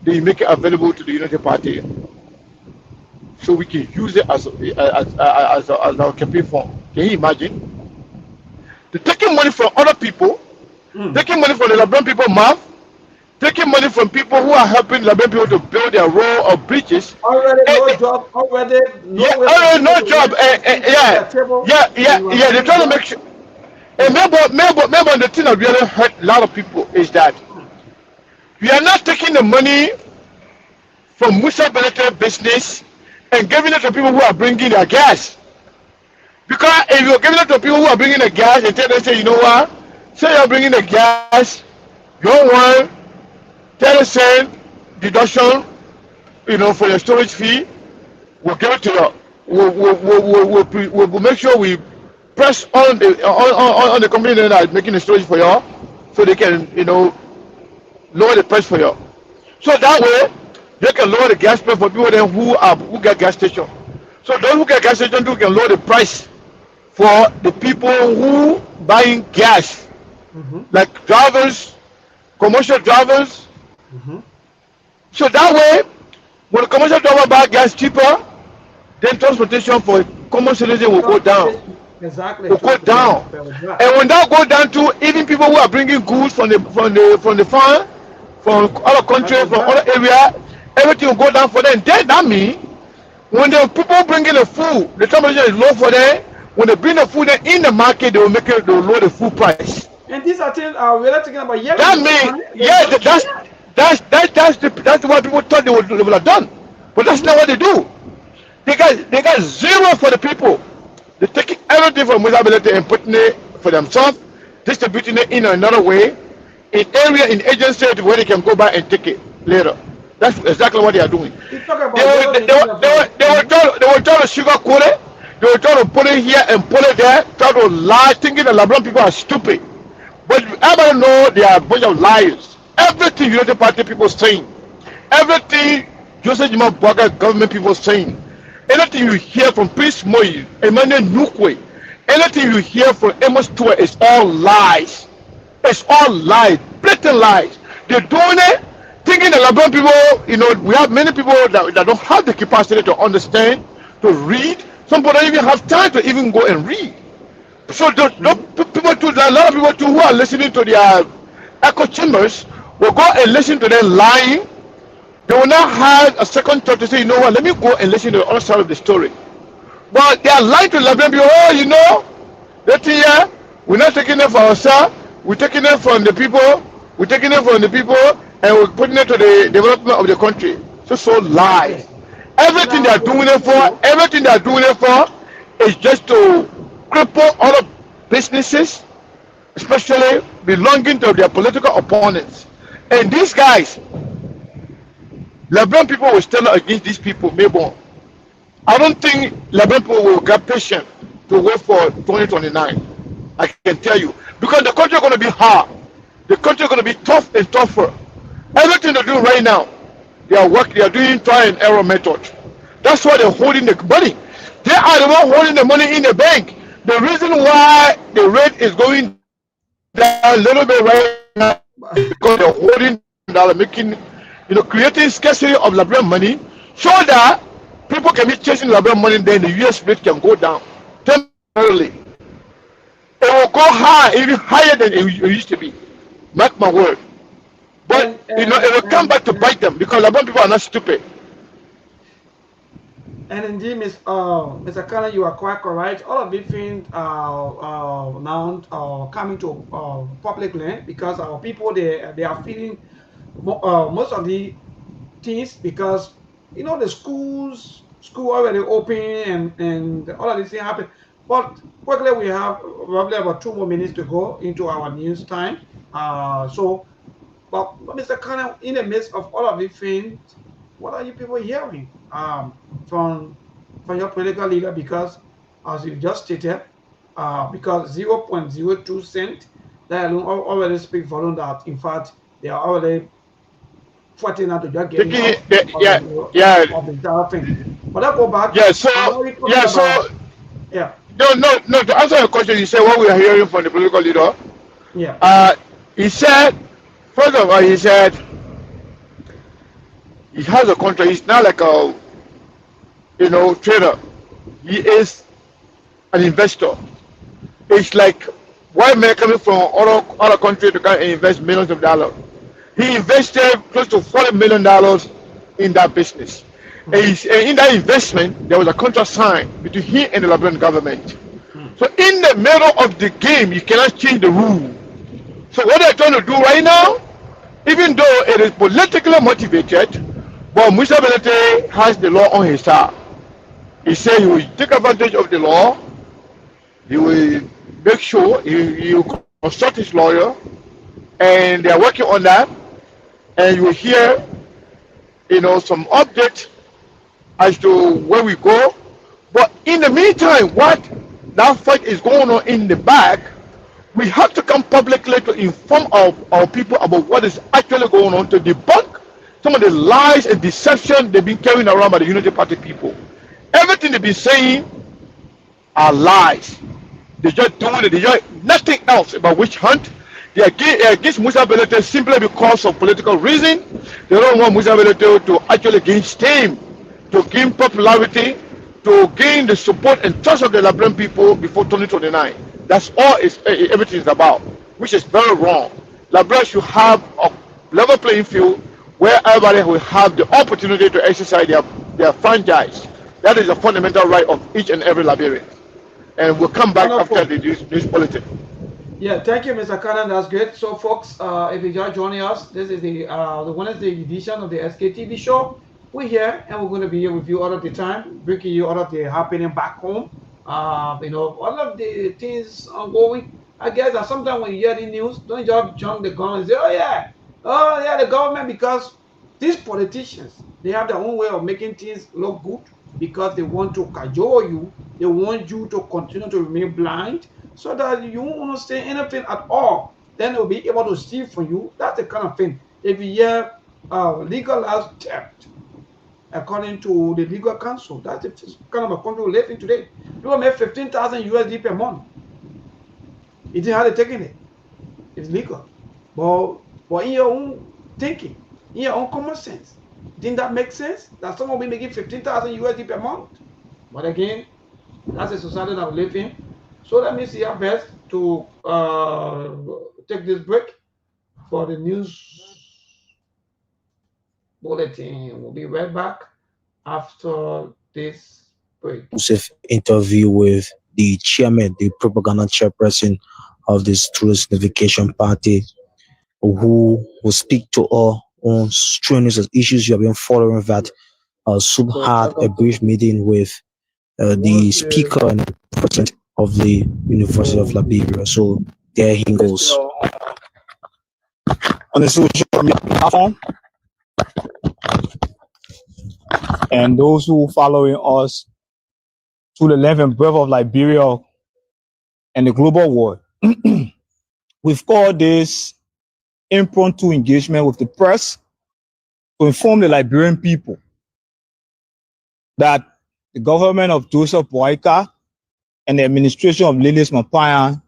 they make it available to the United Party, so we can use it as our campaign form. Can you imagine? They're taking money from other people, taking money from the Liberian people mouth, taking money from people who are helping Liberian people to build their road of bridges. Already no job. Already no job. They're trying to make sure. And maybe the thing that really hurt a lot of people is that we are not taking the money from usability business and giving it to people who are bringing their gas. Because if you're giving it to people who are bringing the gas and tell them, say, you know what, say you're bringing the gas, you want 10% deduction, for your storage fee, we'll give it to you. We'll make sure we press on the company that is making the storage for you, so they can, lower the price for you. So that way, they can lower the gas price for people then who get gas station. So those who get gas station too can lower the price for the people who buying gas, like drivers, commercial drivers. So that way, when the commercial driver buy gas cheaper, then transportation for common citizens will go down. Exactly. Will go down. And when that go down to even people who are bringing goods from the farm, from other countries, from other areas, everything will go down for them. Then that means when the people bringing the food, the transportation is low for them. When they bring the food in the market, they will lower the food price. And these are things we're not talking about. That means, that's what people thought they would have done, but that's not what they do. They got zero for the people. They're taking everything from usability and putting it for themselves, distributing it in another way, in agency where they can go back and take it later. That's exactly what they are doing. They were trying to sugarcoat it. They were trying to put it here and put it there, try to lie, thinking the Liberian people are stupid. But everybody know they are a bunch of liars. Everything United Party people saying, everything Joseph Jima Boga government people saying, anything you hear from Prince Moy, Emmanuel Nukwe, anything you hear from Amos Stewart is all lies. It's all lies, blatant lies. They're doing it thinking the Liberian people, we have many people that don't have the capacity to understand, to read. Some people don't even have time to even go and read. So those people too, a lot of people too who are listening to their echo chambers will go and listen to them lying. They will not have a second thought to say, you know what, let me go and listen to the other side of the story. But they are lying to the Liberian people. Oh, that here, we're not taking it for ourselves. We're taking it from the people. We're taking it from the people, and we're putting it to the development of the country. So lies. Everything they are doing it for, is just to cripple other businesses, especially belonging to their political opponents. And these guys, Liberian people will stand up against these people, maybe. I don't think Liberian people will get patient to wait for 2029. I can tell you. Because the country is going to be hard. The country is going to be tough and tougher. Everything they're doing right now, they are doing try and error method. That's why they're holding the money. They are the one holding the money in the bank. The reason why the rate is going down a little bit right now is because they're holding dollar, making, creating scarcity of Liberian money so that people can be chasing Liberian money, then the US rate can go down temporarily. It will go high, even higher than it used to be. Mark my word. But it will come back to bite them because Liberian people are not stupid. And indeed, Mr. Khan, you are quite correct. All of these things are now coming to public land because our people they are feeling most of the things because the school already open and all of these things happen. But quickly we have probably about 2 more minutes to go into our news time. But Mr. Khan, in the midst of all of these things, what are you people hearing from your political leader? Because as you just stated, because 0.02 cent, that alone already speak volume that in fact they are already fighting out to just get of the entire thing. But I go back. No. To answer your question, you said what we are hearing from the political leader. Yeah. He said, first of all, he said he has a contract. He's not like a trader. He is an investor. It's like white men coming from other countries to come and invest millions of dollars. He invested close to $40 million in that business. And in that investment, there was a contract signed between him and the Liberian government. So in the middle of the game, you cannot change the rule. So what they're trying to do right now, even though it is politically motivated, but Musa Belete has the law on his side. He said he will take advantage of the law. He will make sure he will consult his lawyer, and they are working on that. And you will hear, some updates as to where we go. But in the meantime, what that fight is going on in the back, we have to come publicly to inform our people about what is actually going on, to debunk some of the lies and deception they've been carrying around by the Unity Party people. Everything they've been saying are lies. They're just doing it. They're just nothing else about witch hunt. They are against Musa Belete simply because of political reason. They don't want Musa Belete to actually gain steam, to gain popularity, to gain the support and trust of the Liberian people before 2029. That's all everything is about, which is very wrong. Liberia should have a level playing field where everybody will have the opportunity to exercise their franchise. That is a fundamental right of each and every Liberian. And we'll come back after the news bulletin. Yeah, thank you, Mr. Cannon. That's great. So, folks, if you're just joining us, this is the Wednesday edition of the Sktv show. We're here, and we're going to be here with you all of the time, bringing you all of the happening back home. All of the things ongoing. I guess that sometimes when you hear the news, don't just jump the gun and say, oh yeah, the government, because these politicians, they have their own way of making things look good because they want to cajole you. They want you to continue to remain blind so that you won't understand anything at all. Then they'll be able to steal from you. That's the kind of thing. If you hear legalized theft, according to the legal counsel, that's the kind of a country we live in today. People make 15,000 USD per month. You didn't have to take it. It's legal. But in your own thinking, in your own common sense. Didn't that make sense? That someone will be making 15,000 USD per month? But again, that's a society that we live in. So let me see our best to take this break for the news bulletin. We'll be right back after this break. Exclusive interview with the chairman, the propaganda chairperson of the Students Unification Party, who will speak to all on strenuous issues you have been following. That Sub had a brief meeting with the speaker and president of the University of Liberia. So there he goes. On the social media platform, and those who following us to the length and breadth of Liberia and the global world. We've called this impromptu engagement with the press to inform the Liberian people that the government of Joseph Boyka and the administration of Lilius Mapayan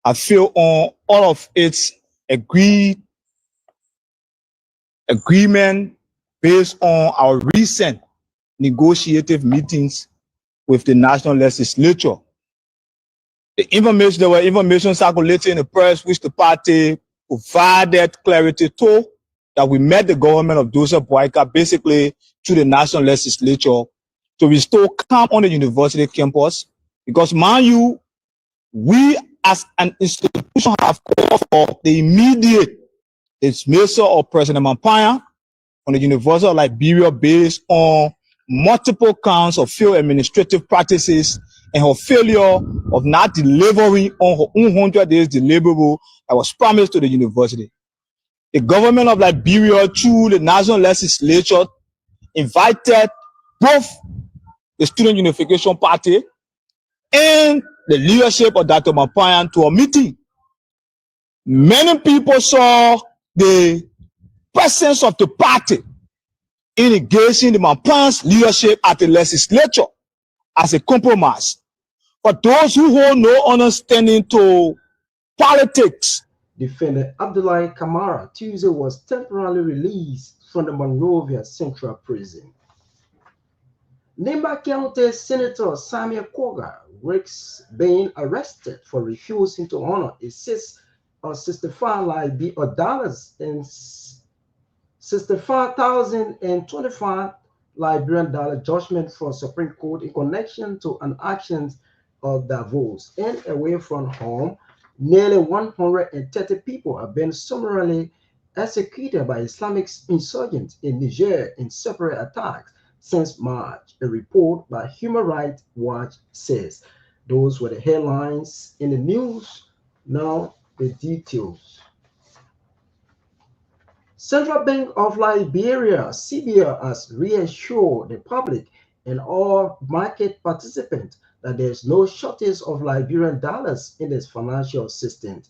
have failed on all of its agreement based on our recent negotiative meetings with the national legislature. There were information circulating in the press which the party provided clarity to, that we met the government of Joseph Boyka basically to the national legislature to restore calm on the university campus. Because mind you, we as an institution have called for the immediate dismissal of President Mampaya from the University of Liberia based on multiple counts of failed administrative practices and her failure of not delivering on her 100 days deliverable that was promised to the university. The government of Liberia, through the national legislature, invited both the Student Unification Party and the leadership of Dr. Mapayan to a meeting. Many people saw the presence of the party in engaging the Mapayan's leadership at the legislature as a compromise. For those who hold no understanding to politics, Defendant Abdullahi Kamara Tuesday was temporarily released from the Monrovia Central Prison. Nimba County Senator Samuel Koga risks being arrested for refusing to honor a $65,025 Liberian dollar judgment from Supreme Court in connection to an action of Davos. And away from home, nearly 130 people have been summarily executed by Islamic insurgents in Niger in separate attacks since March, a report by Human Rights Watch says. Those were the headlines in the news. Now the details. Central Bank of Liberia, CBL, has reassured the public and all market participants that there is no shortage of Liberian dollars in its financial system.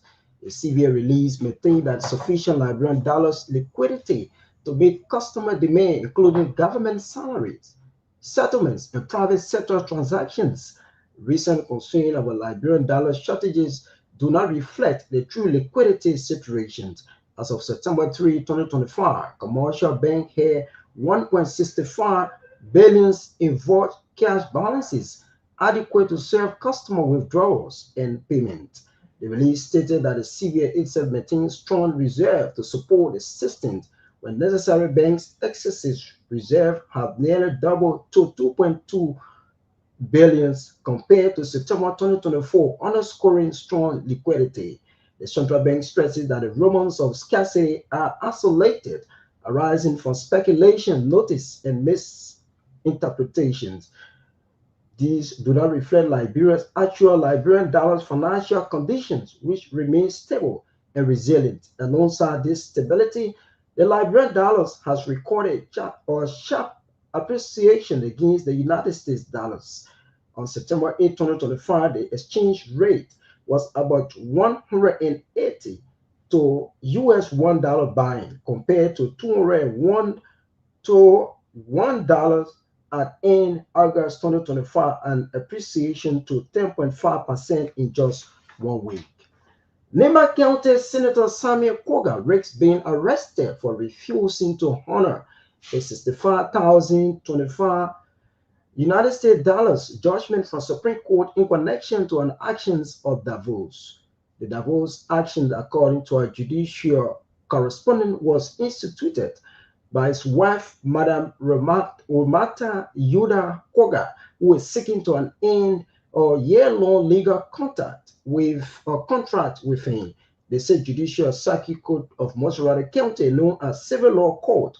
The CBL release maintained that sufficient Liberian dollars liquidity to meet customer demand, including government salaries, settlements, and private sector transactions. Recent concern about Liberian dollar shortages do not reflect the true liquidity situations. As of September 3, 2025, commercial bank had 1.65 billion in vault cash balances, adequate to serve customer withdrawals and payment. The release stated that the CBA itself maintains strong reserve to support the system when necessary. Banks' excessive reserve have nearly doubled to 2.2 billion compared to September 2024, underscoring strong liquidity. The central bank stresses that the rumors of scarcity are isolated, arising from speculation, notice, and misinterpretations. These do not reflect Liberia's actual Liberian dollar's financial conditions, which remain stable and resilient. Alongside this stability, the Liberian dollar has recorded sharp appreciation against the United States dollars. On September 8, 2025, the exchange rate was about 180 to US $1 buying compared to 201 to $1 at end August 2025, an appreciation to 10.5% in just 1 week. Nema County Senator Samuel Koga risks being arrested for refusing to honor a 65,025 United States dollars judgment from Supreme Court in connection to an actions of Davos. The Davos action, according to a judicial correspondent, was instituted by his wife, Madam Romata Yuda Koga, who is seeking to an end a year-long legal contract with him. The said Judicial Circuit Court of Maserati County, known as Civil Law Court,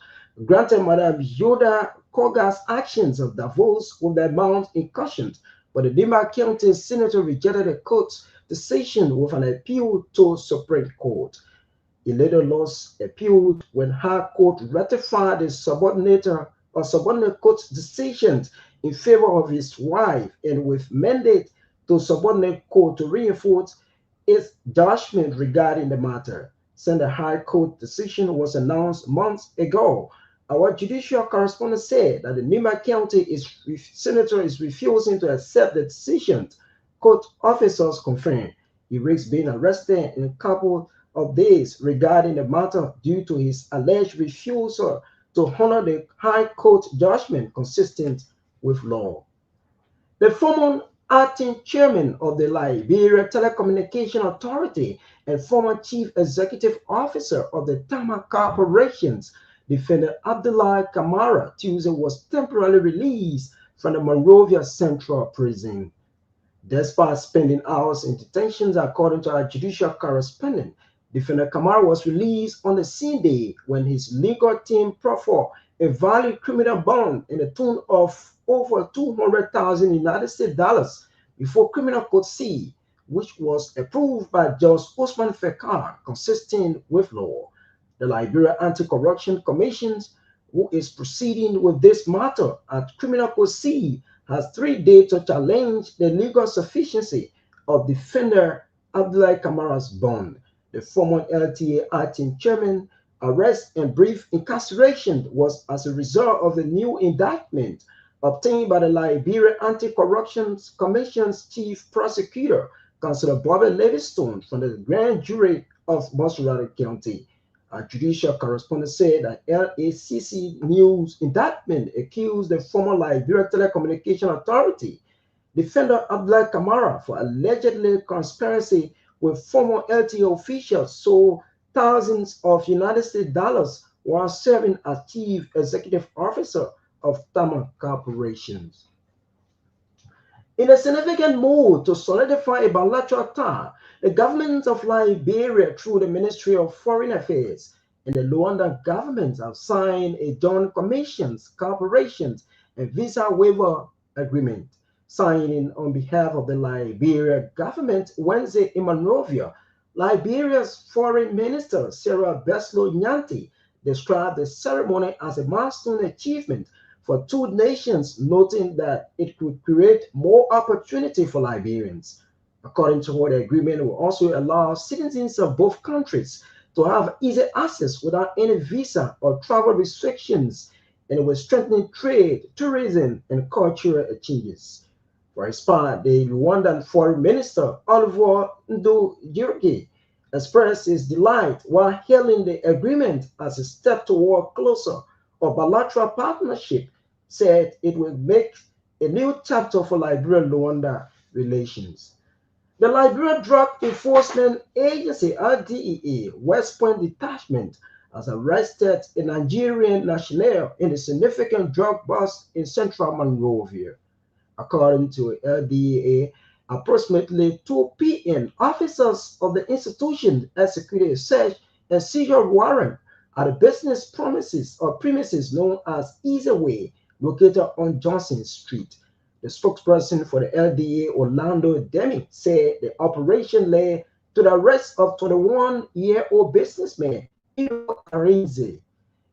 granted Madam Yoda Koga's actions of Davos with the amount in caution, but the Denmark County Senator rejected the court's decision with an appeal to Supreme Court. He later lost appeal when High Court ratified the subordinate court's decisions in favor of his wife and with mandate to subordinate court to reinforce its judgment regarding the matter. Since the High Court decision was announced months ago, our judicial correspondent said that the Nima County senator is refusing to accept the decision. Court officers confirmed he risks being arrested in a couple of days regarding the matter due to his alleged refusal to honor the High Court judgment consistent with law. The former acting chairman of the Liberia Telecommunication Authority and former chief executive officer of the Tama Corporations, defendant Abdullah Kamara, Tuesday was temporarily released from the Monrovia Central Prison. Despite spending hours in detention, according to our judicial correspondent, defendant Kamara was released on the same day when his legal team proffered a valid criminal bond in the tune of over 200,000 United States dollars before criminal court C, which was approved by Judge Osman Fekar, consistent with law. The Liberia Anti-Corruption Commission, who is proceeding with this matter at Criminal Court C, has 3 days to challenge the legal sufficiency of defender Abdullah Kamara's bond. The former LTA acting chairman arrest and brief incarceration was as a result of the new indictment obtained by the Liberia Anti-Corruption Commission's chief prosecutor, Councillor Bobby Livingstone, from the grand jury of Maserati County. A judicial correspondent said that LACC News indictment accused the former Liberia Telecommunication Authority defender Abdullah Kamara for allegedly conspiracy with former LTO officials so thousands of United States dollars while serving as chief executive officer of Tama Corporations. In a significant move to solidify a bilateral tie, the government of Liberia, through the Ministry of Foreign Affairs, and the Luanda government have signed a joint commissions, corporations, and visa waiver agreement. Signing on behalf of the Liberia government Wednesday in Monrovia, Liberia's Foreign Minister Sarah Beslow Nyanti described the ceremony as a milestone achievement for 2 nations, noting that it could create more opportunity for Liberians. According to her, the agreement will also allow citizens of both countries to have easy access without any visa or travel restrictions, and it will strengthen trade, tourism, and cultural exchanges. For his part, the Rwandan Foreign Minister Oliver Nduhungirehe expressed his delight while hailing the agreement as a step toward closer or bilateral partnership, said it will make a new chapter for Liberia-Rwanda relations. The Liberia Drug Enforcement Agency, RDEA, West Point Detachment, has arrested a Nigerian national in a significant drug bust in central Monrovia. According to LDEA, approximately 2 p.m., officers of the institution executed a search and seizure warrant at a business premises known as Easy Way, located on Johnson Street. The spokesperson for the LDA, Orlando Deming, said the operation led to the arrest of 21-year-old businessman Ido Arinze.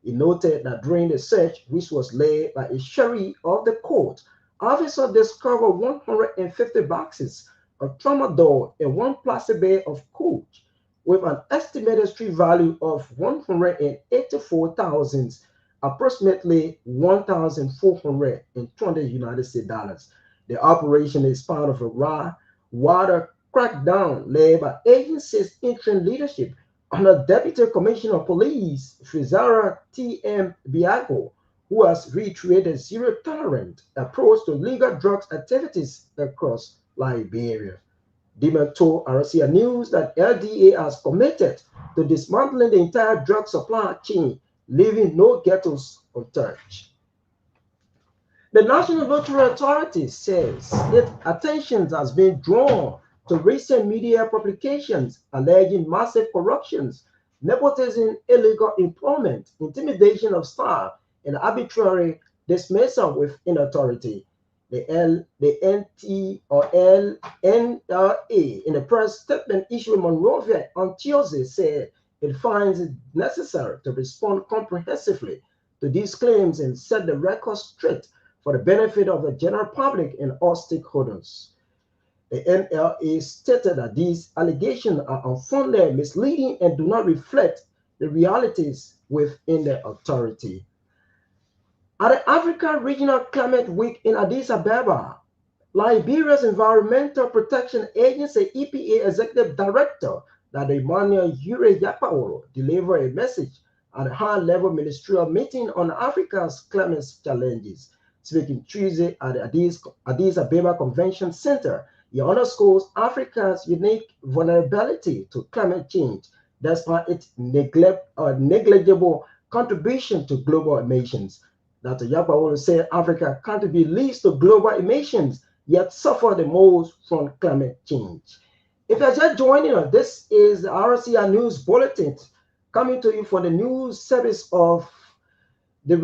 He noted that during the search, which was led by a sheriff of the court, officers discovered 150 boxes of tramadol and 1 plastic bag of coke, with an estimated street value of 184,000, approximately 1,420 United States dollars. The operation is part of a raw water crackdown led by agency's interim leadership under Deputy Commissioner of Police Frizara T.M. Biago, who has reiterated zero tolerant approach to legal drugs activities across Liberia. Dima told RCA News that LDA has committed to dismantling the entire drug supply chain, leaving no ghettos untouched. The National Lottery Authority says its attention has been drawn to recent media publications alleging massive corruptions, nepotism, illegal employment, intimidation of staff, and arbitrary dismissal within authority. The NT or LNRA, in a press statement issued in Monrovia on Tuesday, said it finds it necessary to respond comprehensively to these claims and set the record straight for the benefit of the general public and all stakeholders. The NLA stated that these allegations are unfounded, misleading, and do not reflect the realities within the authority. At the African Regional Climate Week in Addis Ababa, Liberia's Environmental Protection Agency EPA Executive Director, Dr. Emmanuel Ure Yapaworo, delivered a message at a high-level ministerial meeting on Africa's climate challenges. Speaking Tuesday at the Addis Ababa Convention Center, he underscores Africa's unique vulnerability to climate change, despite its negligible contribution to global emissions. Dr. Yapawolo said Africa contributes least to global emissions, yet suffer the most from climate change. If you're just joining us, this is the RCA News Bulletin coming to you from the news service of the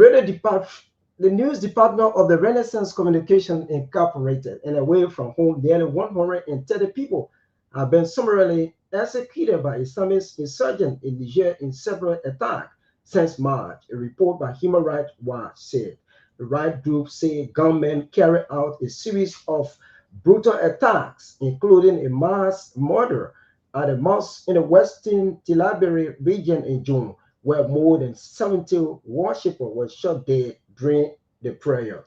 news department of the Renaissance Communication Incorporated, and away from home, nearly 130 people have been summarily executed by Islamist insurgents in Niger in several attacks since March, a report by Human Rights Watch said. The right group said gunmen carried out a series of brutal attacks, including a mass murder at a mosque in the western Tilaberi region in June, where more than 70 worshippers were shot dead during the prayer.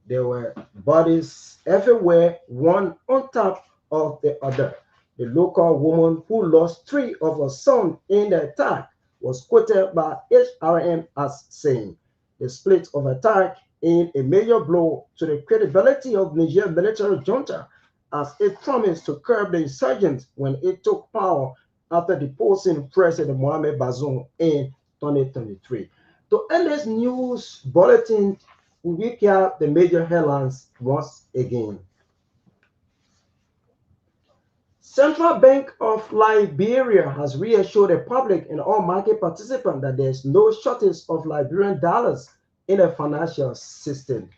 There were bodies everywhere, one on top of the other. The local woman who lost 3 of her sons in the attack was quoted by HRM as saying, the split of attack in a major blow to the credibility of Niger military junta, as it promised to curb the insurgents when it took power after deposing President Mohamed Bazoum in 2023. To end this news bulletin, we recap the major headlines once again. Central Bank of Liberia has reassured the public and all market participants that there is no shortage of Liberian dollars in the financial system.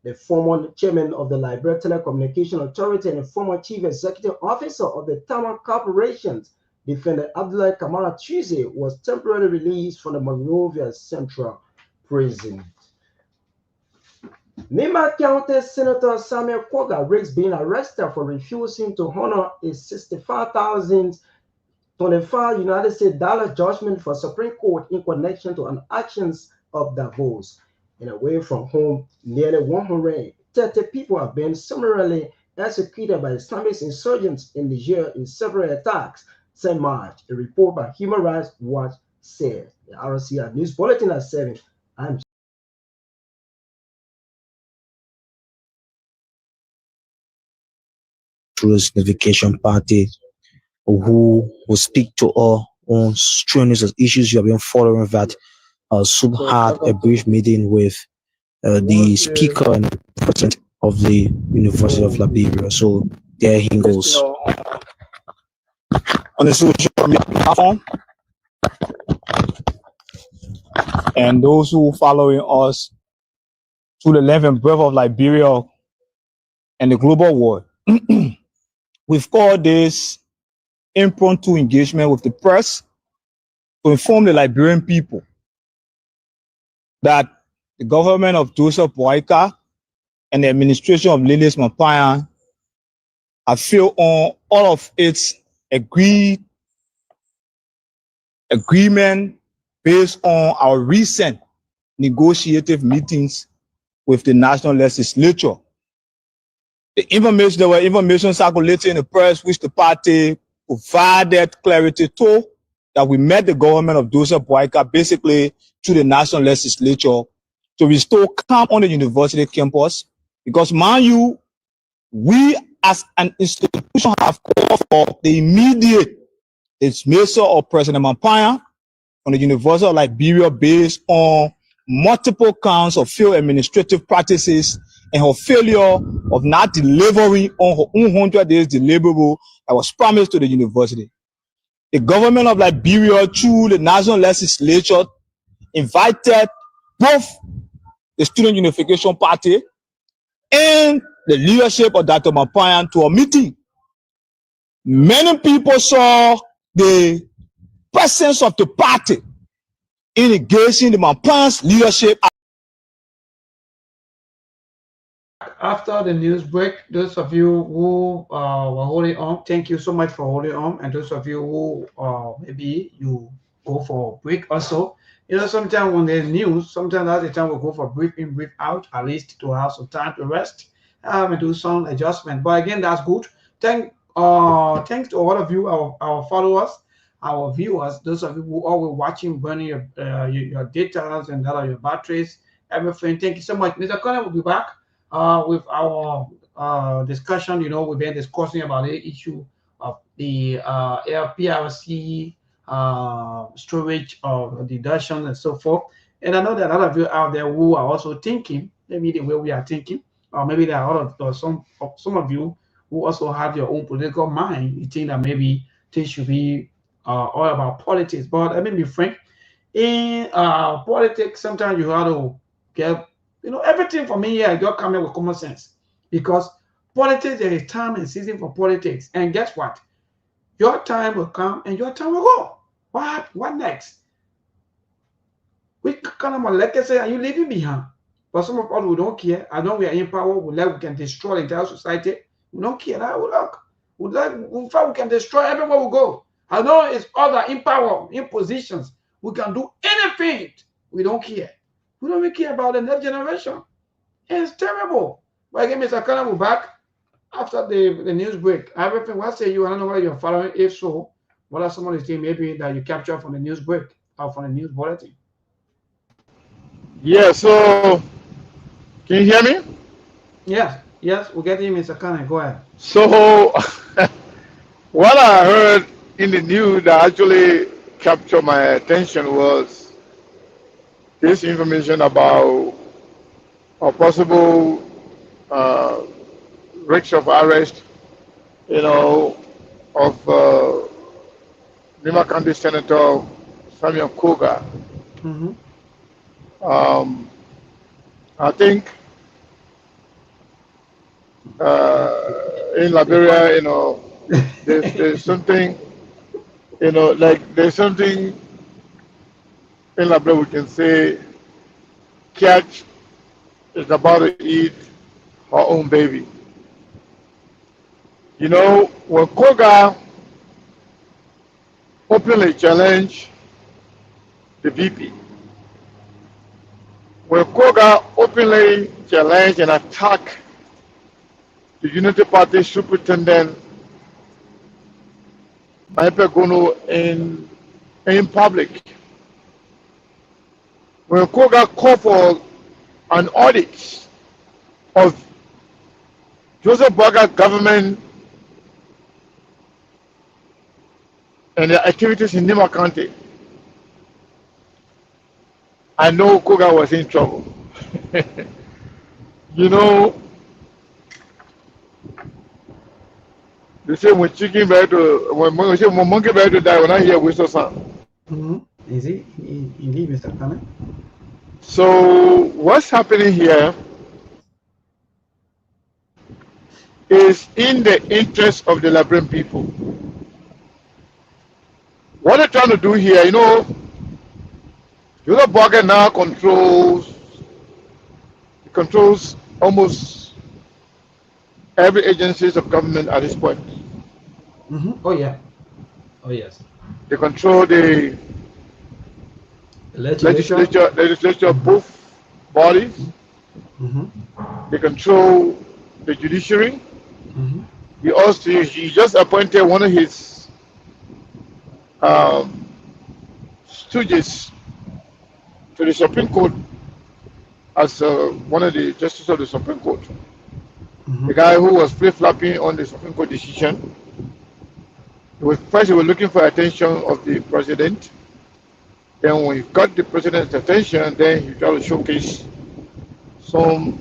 The former chairman of the Liberia Telecommunication Authority and the former chief executive officer of the Tama Corporations, Defendant Abdullah Kamara Tuesday, was temporarily released from the Monrovia Central Prison. Nima County Senator Samuel Koga risks being arrested for refusing to honor a $65,025 United States dollar judgment for Supreme Court in connection to an actions of Davos. And away from home, nearly 130 people have been summarily executed by Islamist insurgents in Niger in several attacks since March, a report by Human Rights Watch said. The RCA News Bulletin at 7. I'm Notification Party, who will speak to all on strenuous issues you have been following that. Sub had a brief meeting with the speaker and president of the University of Liberia. So there he goes. On the social media platform, and those who following us through the length and breadth of Liberia and the global world. We've called this impromptu engagement with the press to inform the Liberian people that the government of Joseph Boakai and the administration of Lilis Mapayan have failed on all of its agreement based on our recent negotiative meetings with the national legislature. there were information circulating in the press which the party provided clarity to, that we met the government of Joseph Boyka basically through the national legislature to restore calm on the university campus. Because mind you, we as an institution have called for the immediate dismissal of President Mampanya from the University of Liberia based on multiple counts of failed administrative practices and her failure of not delivering on her 100 days deliverable that was promised to the university. The government of Liberia, through the national legislature, invited both the Student Unification Party and the leadership of Dr. Mampanya to a meeting. Many people saw the presence of the party in engaging the Mampanya's leadership. After the news break, those of you who were holding on, thank you so much for holding on. And those of you who maybe you go for a break also. You know, sometimes when there's news, sometimes that's the time we'll go for brief in, brief out, at least to have some time to rest and do some adjustment. But again, that's good. Thanks to all of you, our followers, our viewers, those of you who are always watching, burning your data and that of your batteries, everything. Thank you so much. Mr. Connor will be back with our discussion. You know, we've been discussing about the issue of the PRC storage of deduction and so forth. And I know that a lot of you out there who are also thinking, maybe the way we are thinking, or maybe there are a lot of some of you who also have your own political mind. You think that maybe things should be all about politics. But let me be frank, in politics, sometimes you have to get, you know, everything for me here, you're coming with common sense. Because politics, there is time and season for politics. And guess what? Your time will come and your time will go. What next? We kind of like I say, are you leaving behind? But some of us, we don't care. I know we are in power. We can destroy the entire society. We don't care. In fact, we can destroy everywhere we go. I know it's other in power, in positions. We can do anything. We don't care. We don't even care about the next generation. It's terrible. But again, Mr. Kana will back after the news break. Everything, what say you? I don't know whether you're following. If so, what are some of the things maybe that you capture from the news break or from the news bulletin? Yeah, so can you hear me? Yes, we'll get you, Mr. Kana. Go ahead. So what I heard in the news that actually captured my attention was this information about a possible risk of arrest, you know, of Nima County Senator Samuel Koga. Mm-hmm. I think in Liberia, you know, there's something, you know, like there's something in Liberia we can say, cat is about to eat her own baby. You know, when Koga openly challenged the VP, when Koga openly challenged and attacked the Unity Party Superintendent Maipe Gono in public, when Koga called for an audit of Joseph Boyka's government and their activities in Nima County, I know Koga was in trouble. You know, they say when chicken better to, when monkey better to die, when I hear whistle sound. Mm-hmm. Is it indeed, Mr. Kana? So what's happening here is in the interest of the Liberian people. What they're trying to do here, you know, Joseph Boyka now controls almost every agencies of government at this point. Mm-hmm. Oh yeah. Oh yes. They control the legislature, both bodies. Mm-hmm. They control the judiciary. He just appointed one of his um, stooges to the Supreme Court as one of the justices of the Supreme Court. The guy who was flip-flopping on the Supreme Court decision. First, he was looking for attention of the president. Then, when he got the president's attention, then he tried to showcase some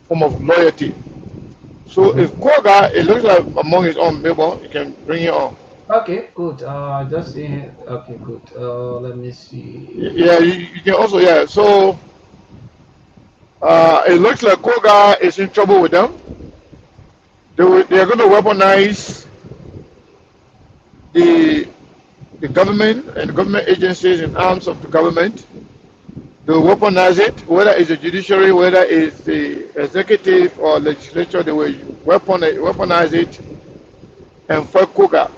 form of loyalty. So, if Koga, it looks like among his own member, you can bring it on. Okay, good. Just in. Okay, good. Let me see. Yeah, you can also, yeah. So, it looks like Koga is in trouble with them. They are going to weaponize the government and the government agencies and arms of the government. They will weaponize it, whether it's the judiciary, whether it's the executive or legislature, they will weaponize it and fight Koga.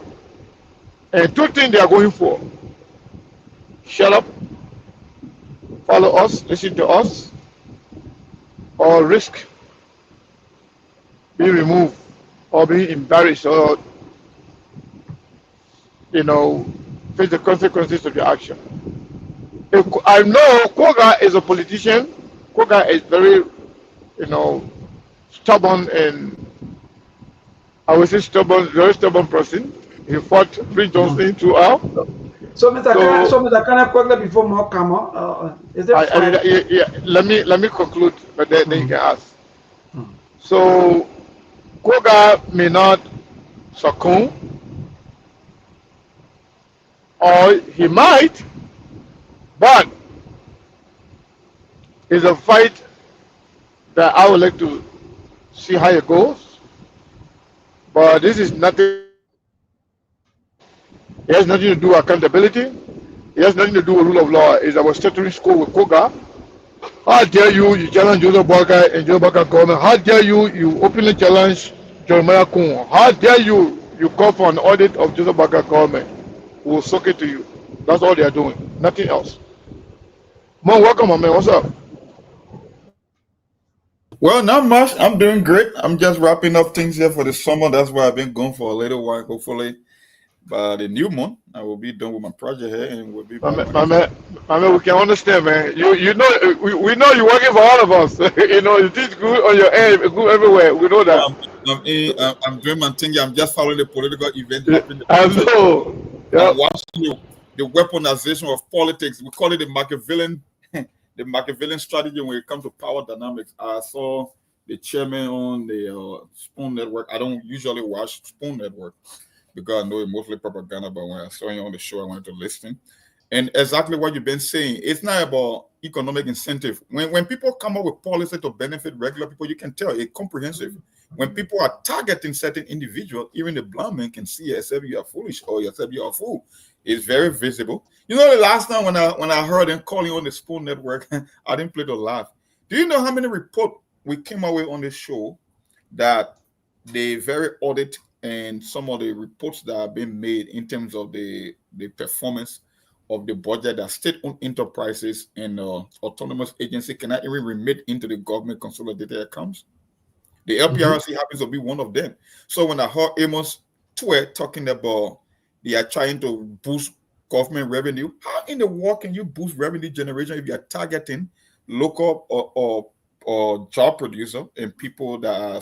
And two things they are going for: shut up, follow us, listen to us, or risk being removed or being embarrassed or, face the consequences of your action. I know Koga is a politician. Koga is very, stubborn, and I would say stubborn, very stubborn person. He fought Prince Johnson throughout. So, Mr. Kana, quickly before more come on, is there? Let me conclude, but then you can ask. So, Koga may not succumb, or he might, but it's a fight that I would like to see how it goes. But this is nothing. It has nothing to do with accountability. It has nothing to do with rule of law. It's our statutory score with Koga. How dare you challenge Joseph Boakai and Joseph Boakai government? How dare you openly challenge Jeremiah Kun? How dare you call for an audit of Joseph Boakai government? We'll soak it to you. That's all they are doing. Nothing else. Mo, welcome, my man. What's up? Well, not much. I'm doing great. I'm just wrapping up things here for the summer. That's why I've been gone for a little while. Hopefully, by the new month, I will be done with my project here, and we'll be. My man, we can understand, man. You know, we know you're working for all of us. You did good on your end, good everywhere. We know that. I'm doing my thing. I'm just following the political event happening. I know. I'm watching the weaponization of politics. We call it the Machiavellian, the Machiavellian strategy when it comes to power dynamics. I saw the chairman on the Spoon Network. I don't usually watch Spoon Network because I know it's mostly propaganda, but when I saw him on the show, I wanted to listen. And exactly what you've been saying, it's not about economic incentive. When people come up with policy to benefit regular people, you can tell it's comprehensive. When people are targeting certain individuals, even the blind man can see except you are foolish or except you are a fool. It's very visible. The last time when I heard them calling on the Spoon Network, I didn't play the laugh. Do you know how many reports we came out with on this show that they very audit and some of the reports that have been made in terms of the performance of the budget that state-owned enterprises and autonomous agency cannot even remit into the government consolidated accounts? The LPRC happens to be one of them. So when I heard Amos Twe talking about they are trying to boost government revenue, how in the world can you boost revenue generation if you are targeting local or job producer and people that are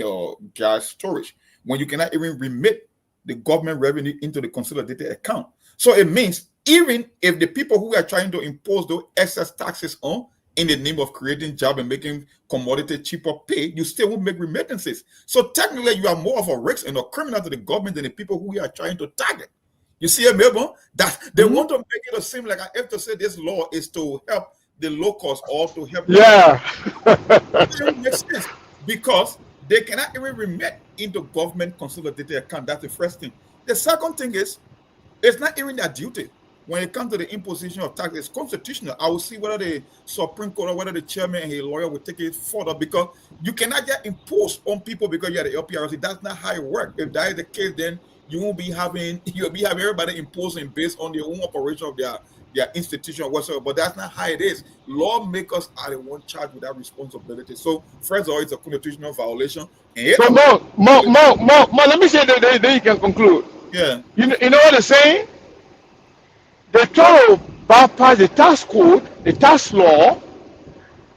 or gas storage when you cannot even remit the government revenue into the consolidated account? So it means even if the people who are trying to impose those excess taxes on in the name of creating job and making commodity cheaper pay, you still won't make remittances. So technically, you are more of a risk and a criminal to the government than the people who we are trying to target. You see, Melbourne, that they want to make it seem like I have to say this law is to help the locals or to help. Yeah, it doesn't make sense because they cannot even remit into government consolidated account. That's the first thing. The second thing is, it's not even their duty. When it comes to the imposition of tax, it's constitutional. I will see whether the Supreme Court or whether the chairman and his lawyer will take it further because you cannot get imposed on people because you're the LPRC. That's not how it works. If that is the case, then you'll be having everybody imposing based on their own operation of their institution whatsoever. But that's not how it is. Lawmakers are the one charged with that responsibility. So first of all, it's a constitutional violation. And So more, let me say that then you can conclude. yeah. You know what they're saying? They try to bypass the tax code, the tax law,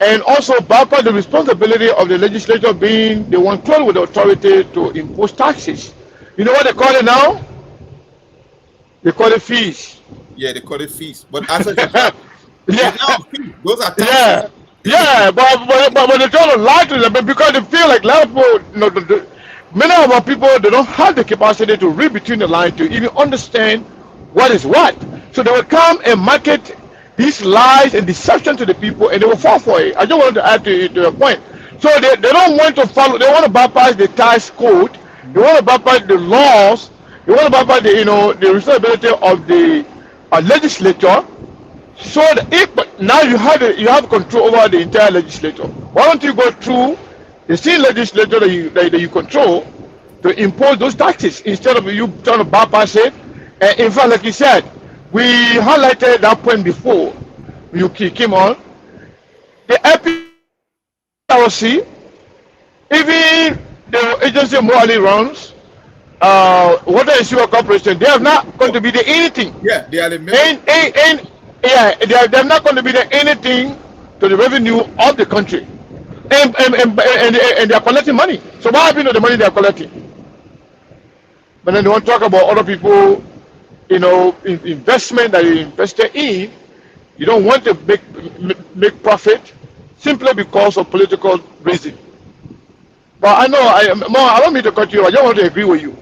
and also bypass the responsibility of the legislature being the one clothed with the authority to impose taxes. You know what they call it now? They call it fees. Yeah, they call it fees. But as a Yeah. those are taxes. Yeah, but they try to lie to them, but because they feel like a lot of people, many of our people, they don't have the capacity to read between the lines to even understand what is what. So they will come and market these lies and deception to the people, and they will fall for it. I just wanted to add to your point. So they don't want to follow. They want to bypass the tax code. They want to bypass the laws. They want to bypass the responsibility of the legislature. So but now you have control over the entire legislature. Why don't you go through the same legislature that you control to impose those taxes instead of you trying to bypass it? And in fact, like you said, we highlighted that point before you came on. The FPRC, even the agency morally runs, Water and Sewer Corporation, they are not going to be the anything. Yeah, they are the They're not going to be the anything to the revenue of the country, and they are collecting money. So what happened to the money they are collecting? But then they want to talk about other people, investment that you invested in. You don't want to make profit simply because of political reason. But I know I don't mean to cut you. I just want to agree with you.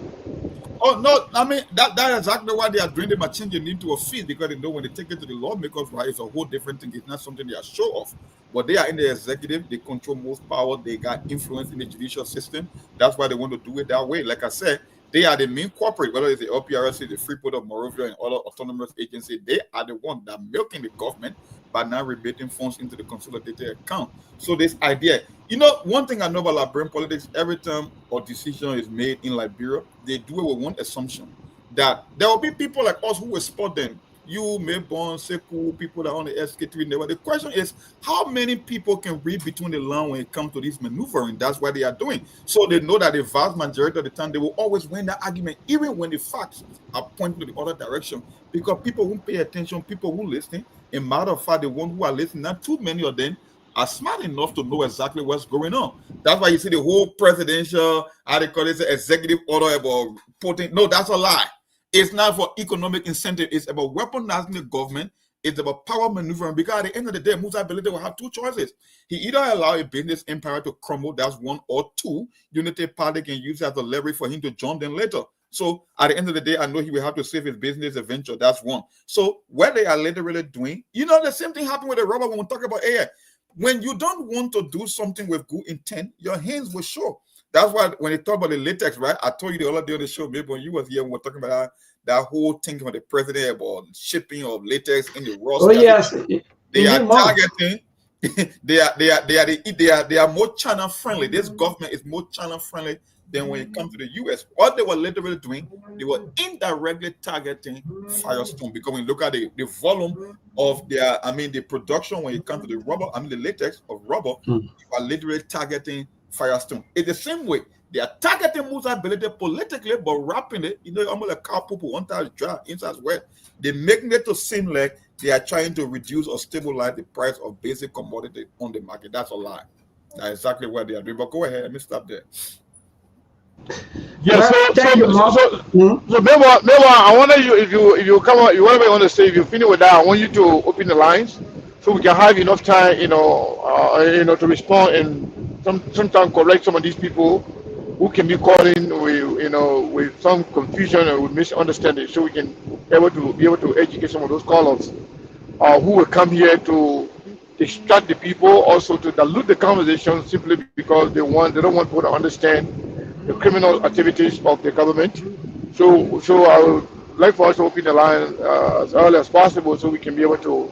Oh no, I mean that's exactly why they are doing them and changing into a fee, because they know when they take it to the lawmakers, right, it's a whole different thing. It's not something they are sure of. But they are in the executive, they control most power, they got influence in the judicial system. That's why they want to do it that way. Like I said, they are the main corporate, whether it's the LPRC, the Freeport of Monrovia, and other autonomous agencies. They are the one that milking the government by now rebating funds into the consolidated account. So this idea, one thing I know about Liberian politics, every time a decision is made in Liberia, they do it with one assumption, that there will be people like us who will support them. You, Mayborn, Seku, people that are on the Sktv-Lib. The question is, how many people can read between the lines when it comes to this maneuvering? That's what they are doing. So they know that the vast majority of the time, they will always win that argument, even when the facts are pointing to the other direction, because people won't pay attention, people won't listen. In matter of fact, the ones who are listening, not too many of them are smart enough to know exactly what's going on. That's why you see the whole presidential, how they call it, executive order about putting. No, that's a lie. It's not for economic incentive. It's about weaponizing the government. It's about power maneuvering. Because at the end of the day, Musa Belede will have two choices. He either allow a business empire to crumble, that's one, or two, Unity Party can use it as a leverage for him to join them later. So at the end of the day, I know he will have to save his business eventually. That's one. So what they are literally doing, the same thing happened with the rubber when we talk about AI. When you don't want to do something with good intent, your hands will show. That's why when they talk about the latex, right? I told you the other day on the show, maybe when you was here, when we were talking about that whole thing from the president about shipping of latex in the raw. Oh yes, they are targeting. They are more China friendly. This government is more China friendly than when it comes to the US. What they were literally doing, they were indirectly targeting Firestone, because when you look at the volume of the production when it comes to the rubber, the latex of rubber, you are literally targeting Firestone. It's the same way they are targeting Musa Belede politically, but wrapping it, almost like cow poop, one time dry, inside wet. They're making it to seem like they are trying to reduce or stabilize the price of basic commodity on the market. That's a lie. That's exactly what they are doing. But go ahead, let me stop there. Yeah, so meanwhile, I wonder if you come out, you want to say, if you finish with that, I want you to open the lines so we can have enough time, to respond and sometimes correct some of these people who can be calling with some confusion or with misunderstanding, so we can be able to educate some of those callers who will come here to distract the people, also to dilute the conversation simply because they don't want people to understand the criminal activities of the government. So I would like for us to open the line as early as possible so we can be able to,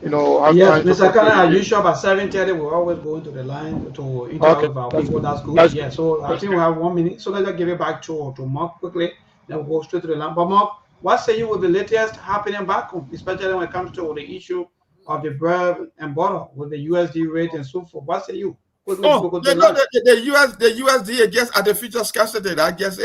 have yes, time. Mr. Kana, as usual, at 7:30, we'll always go into the line to interact with our people. That's good. So I think we have 1 minute. So let's just give it back to Mark quickly. Then we'll go straight to the line. But Mark, What say you with the latest happening back home, especially when it comes to the issue of the bread and butter with the USD rate and so forth? What say you? Oh, you know, the USD against artificial scarcity. I guess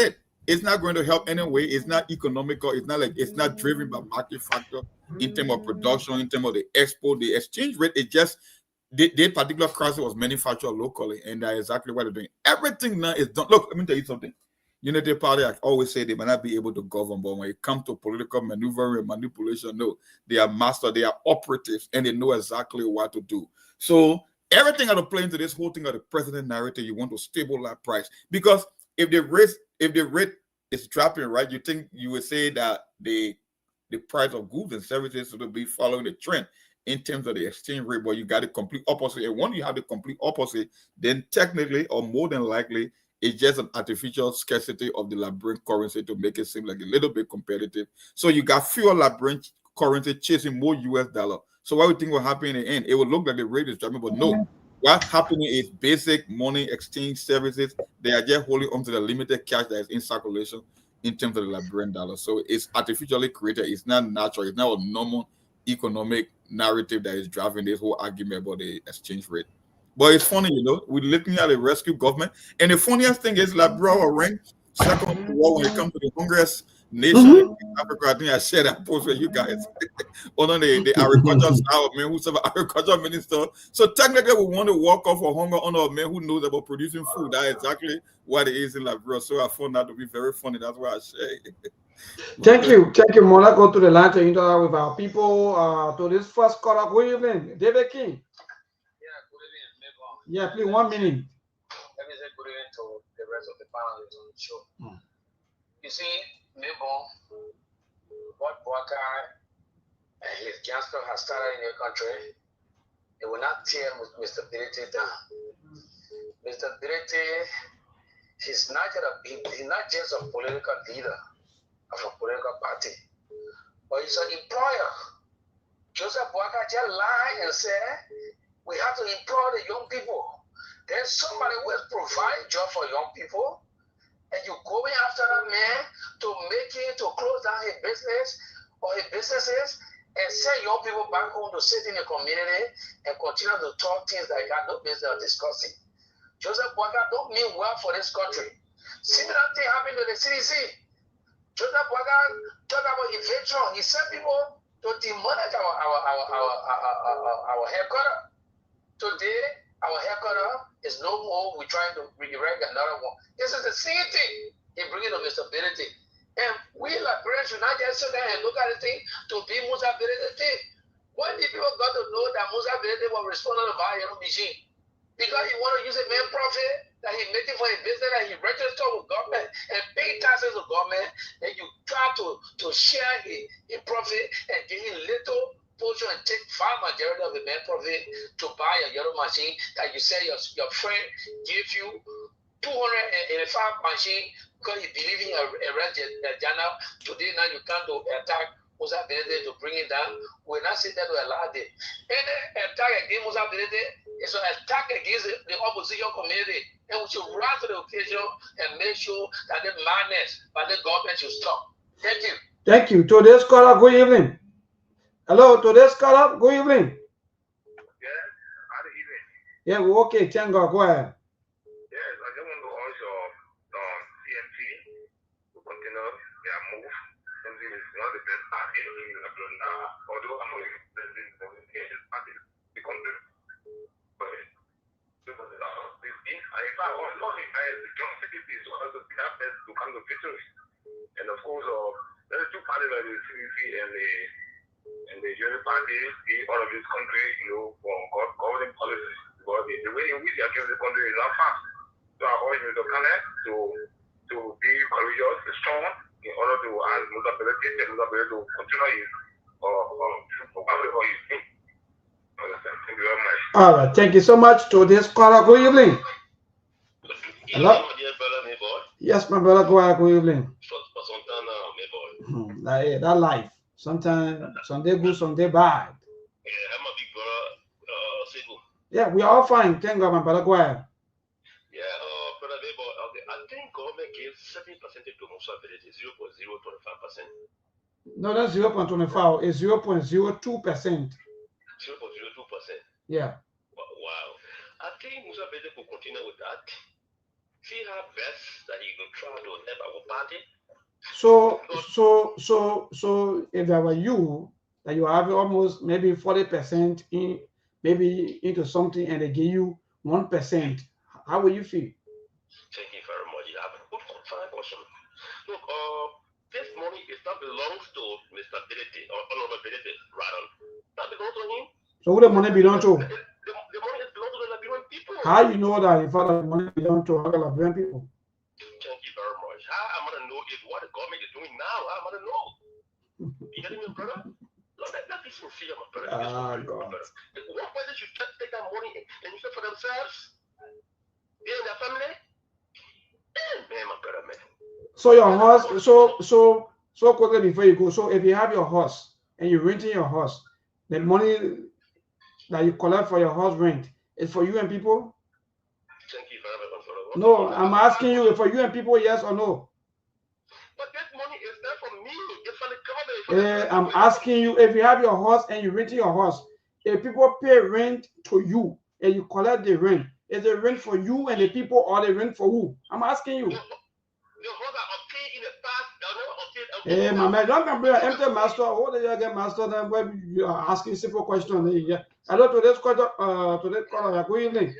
it's not going to help anyway. It's not economical. It's not like it's not driven by market factor in terms of production, in terms of the export. The exchange rate is just the particular crisis was manufactured locally, and that's exactly what they're doing. Everything now is done. Look, let me tell you something. Unity Party, I always say they might not be able to govern, but when it comes to political maneuvering and manipulation, no, they are master, they are operatives, and they know exactly what to do. So everything had to play into this whole thing of the president narrative. You want to stabilize price, because if the rate is dropping, right, you think you would say that the price of goods and services will be following the trend in terms of the exchange rate, but you got the complete opposite. And when you have the complete opposite, then technically or more than likely, it's just an artificial scarcity of the labyrinth currency to make it seem like a little bit competitive. So you got fewer labyrinth currency chasing more US dollar. So what do you think will happen in the end? It will look like the rate is dropping, but no. What's happening is basic money exchange services. They are just holding on to the limited cash that is in circulation in terms of the labyrinth dollar. So it's artificially created. It's not natural. It's not a normal economic narrative that is driving this whole argument about the exchange rate. But it's funny, you know, we're looking at a rescue government. And the funniest thing is Liberia will rank second in the world when it comes to the hungriest nation in Africa. I think I shared that post with you guys. On the agriculture style man who's an agriculture minister. So technically we want to walk off for hunger on a man who knows about producing food. That's exactly what it is in Liberia. So I found that to be very funny. That's why I share it. Thank you. More. Let's go to the line to interact with our people. To this first caller, good evening, David King. Yeah, please, 1 minute. Let me say good evening to the rest of the panelists on the show. You see, Mabel, what Boaka and his gangster has started in your country, it will not tear Mr. Birete down. Mr. Birete, he's not just a political leader of a political party, but he's an employer. Joseph Boaka just lied and said, we have to employ the young people. There's somebody who has provided job for young people, and you're going after that man to make it, to close down his business or his businesses and send young people back home to sit in the community and continue to talk things that got no business discussing. Joseph Boaka don't mean well for this country. Similar thing happened to the CDC. Joseph Boaka talked about eviction. He sent people to demolish our headquarters. Today, our headquarters is no more. We're trying to erect another one. This is the same thing he bringing to Mr. Birete. And we Liberians should not just sit there and look at the thing to be Musa Birete thing. When the people got to know that Musa Birete was responsible to buy a machine, because he want to use a man profit that he making for his business, that he registered with government and pay taxes to government, and you try to share his profit and give him little portion and take far majority of the man profit to buy a yellow machine that you say your friend gave you 285 machine because he believe in a red journal. Today now you come to attack Musa Birete to bring it down. We're not sitting there to allow it. Any attack against Musa Birete is an attack against the opposition community, and we should rise to the occasion and make sure that the madness by the government should stop. Thank you. Thank you. Today's caller, good evening. Hello, today's caller, good evening. Yes, good evening. Yeah, we're okay. Thank God. Go ahead. Yes, I just want to also CMT to continue their move. CMT is not the best party in Lebanon now, although I'm not the president of the party, the country. But in fact, also the John Secretary is one of the best to come to victory. And of course, there are two parties like the CDC and the Unity Party, all of this country, for governing policies. Because the way in which they are giving the country is not fast. So I always need to connect to be courageous, strong, in order to add ability to continue his whatever he's doing. Thank you very much. All right, thank you so much. Today's caller, good evening. Hello? Yes, my brother, go ahead, good evening. That life. Sometimes, Sunday good, Sunday bad. Yeah, I'm a big brother, yeah, we are all fine. Thank God, my brother, go ahead. Yeah, brother, I think government gives 7% to Musa Birete, 0.025%. No, that's 0.25. It's 0.02%. 0.02%. Yeah. Wow. I think Musa Bede could continue with that. See how best that he could try to help our party. So if I were you, that you have almost maybe 40% in maybe into something and they give you 1%, how will you feel? Thank you very much. You have a good fine question. Look, this money is not belongs to Mr. Bility or Honorable Bility, rather. That belongs to him. So who the money belong to? The money is belongs to the Liberian people. How you know that in fact the money belong to other Liberian people? Thank you very much. How am I gonna know if what the government is doing now? How am I gonna know? You getting me, brother? Look, that is sincere, my brother. God. What whether should take that money and use it for themselves? They and their family? Man, my brother, man. So your horse, so quickly before you go. So if you have your horse and you're renting your horse, the money that you collect for your horse rent is for you and people? Thank you very much, brother. No, I'm asking you for you and people, yes or no? But that money is not for me. It's for the government. I'm asking you if you have your horse and you're renting your horse, if people pay rent to you and you collect the rent, is it rent for you and the people or the rent for who? I'm asking you. Hey, my man, don't come here empty master. What do you get master? Then when you are asking simple questions, yeah. Hello, today's question, today's caller, good evening.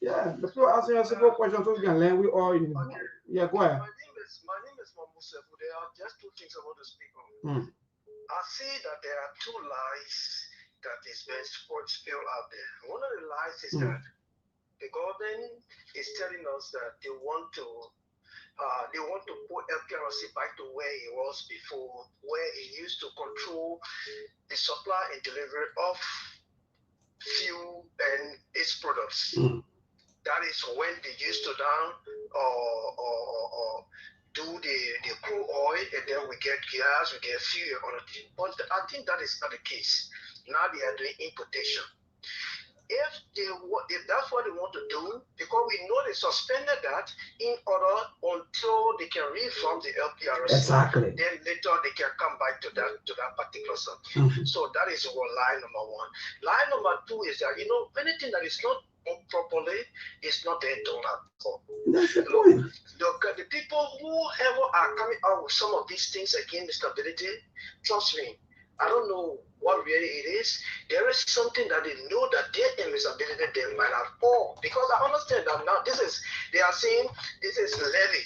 Yeah, the people asking a simple question so we can learn. We all, yeah, go ahead. My name is Mamusef. There are just two things I want to speak on. I see that there are two lies that is being spilled out there. One of the lies is that the government is telling us that they want to put LPRC back to where it was before, where it used to control the supply and delivery of fuel and its products. That is when they used to down or do the crude oil, and then we get gas, we get fuel, and other things. But I think that is not the case. Now they are doing importation. If that's what they want to do, because we know they suspended that in order until they can reform the LPRC. Exactly. Then later they can come back to that particular something. So that is lie number one. Lie number two is that anything that is not done properly is not being done at all. That's the point. Look, the people whoever are coming out with some of these things against stability, trust me, I don't know what really it is. There is something that they know that their instability they might have fall. Because I understand that now they are saying this is levy.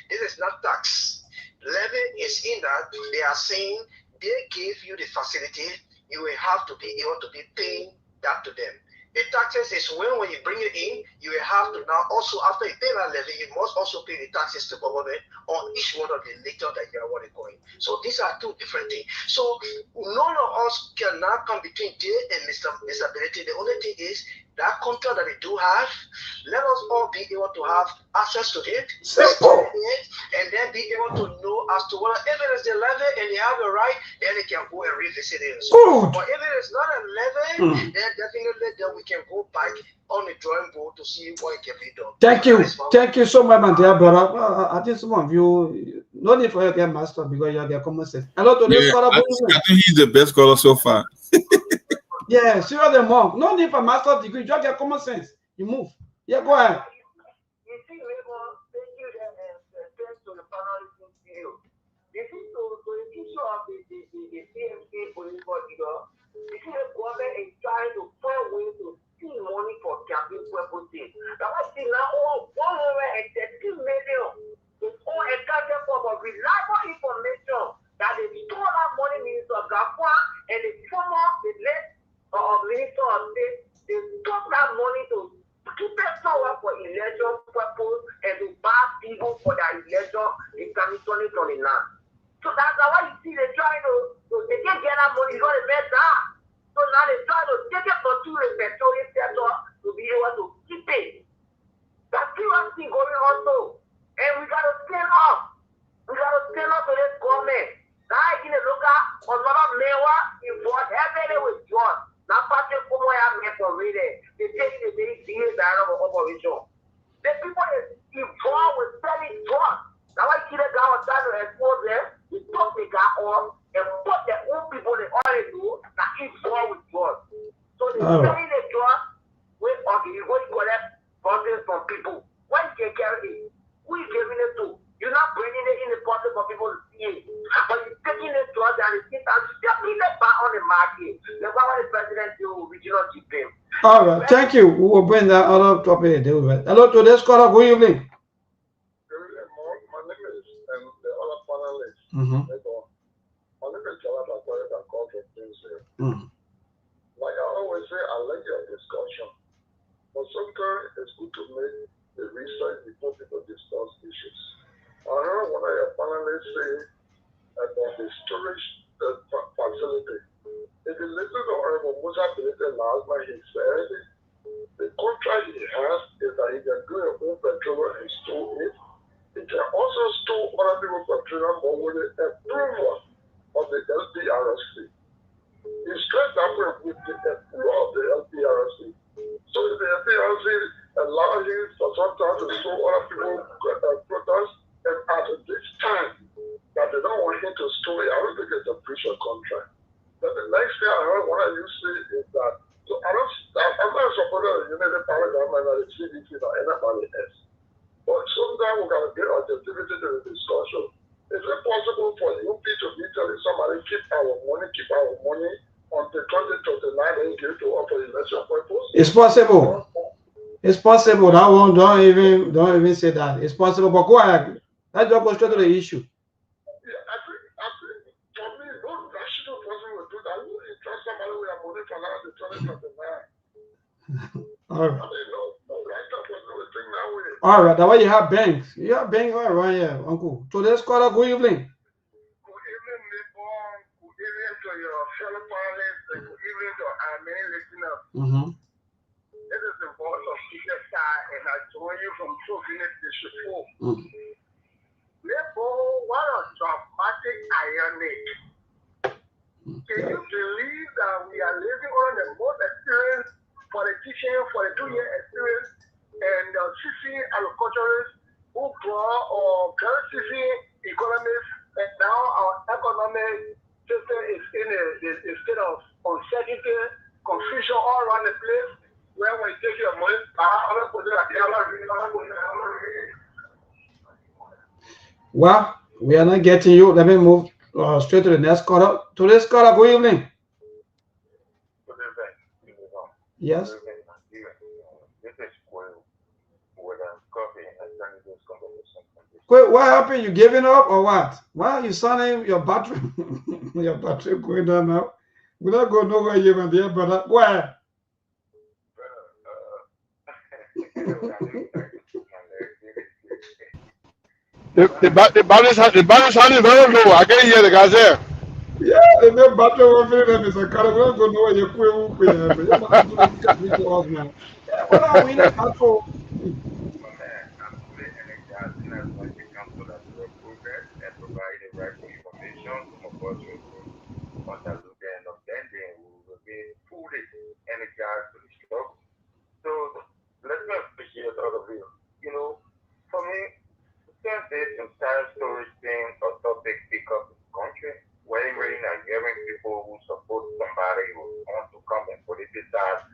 This is not tax. Levy is in that they are saying they gave you the facility, you will have to be able to be paying that to them. The taxes is when you bring it in, you will have to now also, after you pay that levy, you must also pay the taxes to government on each one of the later that you are what going. So these are two different things. So none of us can now come between there and stability. The only thing is that contract that they do have, let us all be able to have access to it, simple, and then be able to know as to whether if it is the levy and they have the right, then they can go and revisit it. So, but if it is not a levy, then definitely then we can go back on the drawing board to see what can be done. Thank you so much, my dear brother. I think some of you no need for you to get master because you get common sense. Hello to this caller. I think he's the best caller so far. Yeah, serious the monk. No need for master degree, just get common sense. You move. Yeah, go ahead. You see, thank you thanks to the panelists video. You see, so the issue of the CMK political figure, you see the government is trying to find ways to steal money for campaign purposes. Now, I see now 113 million is all accounted for reliable information that they stole that money, Minister Gafwa and the late Minister of State, they took that money to keep it power for election purpose and to buy people for their election in 2029. So that's why you see they try to they can't get that money, it's going to bet that. So now they try to take it for two petroleum sector to be able to keep it. That's serious thing going on too. And we got to stand up. We got to stand up to this government. Now I can look at another mayor involved heavily with John. Now Patrick Kumo have made for reading. They take the very serious dialogue of operation. The people is involved with selling drugs. Now I see the guy was trying to expose them. He took the guy all and put their own people they already do that is war with God. So they carry the job with you go collect funding from people. When you carry it, who is giving it to? You're not bringing it in the public for people to see it. But you're taking it to us and it's stepping it back on the market. The power the president to regional GP. All right, thank you. We will bring that other topic. Hello, today's caller. Good evening. My name is and the other panelists. Mm-hmm. My name is Jonathan Corey and call for Tuesday. Like I always say, I like your discussion. But sometimes it's good to make the research before people discuss issues. I heard one of your panelists say about the storage facility. If you listen to Honorable Musa Bilete last night, he said the contract he has is that he can do your own petroleum and store it. He can also store other people's petroleum but with the approval of the LPRC. He stressed that with the approval of the LPRC. So if the LPRC allows you for some time to store other people's products, and at this time that they don't want him to store it, I don't think it's a breach of contract. But the next thing I heard what I used to say is that so I'm not a supporter of the United Power Government or the CDC or anybody else. But sometimes we gotta get objectivity to the discussion. Is it possible for UP to be telling somebody keep our money until 2029 and give to us for election purpose? It's possible. It's possible. That one don't even say that. It's possible, but go ahead. Let's just go straight to the issue. Yeah, I think for me, no rational person will do that. You trust somebody with your money for now to 2029. All right. I mean, no rational person will think that way. All right. That way you have banks. You have banks all around here, Uncle. Today's caller, good evening. Good evening, Nibon. Good evening to your fellow panelists and good evening to our main listeners. This is the voice of Peter Star, and I join you from Soviet District 4. Therefore, what a dramatic irony. Can you believe that we are living on the most experienced politician for the 2-year experience and seasoned agriculturists who draw or very seasoned economists, and now our economic system is in a state of uncertainty, confusion all around the place, where when you take your money, well, we are not getting you. Let me move straight to the next caller. Today's caller, good evening. Yes. Wait, what happened? You giving up or what? Why are you sounding your battery? Your battery going down now. We're not going nowhere here and there, brother. Where? The battery sounding very low. I can hear the guys there. Yeah, the main battery will be there, Mr. Carter. We're not going nowhere. You're So let me appreciate all of you. You know, for me, since this entire story thing or topic pick up in the country, when we're hearing people who support somebody who want to come and politicize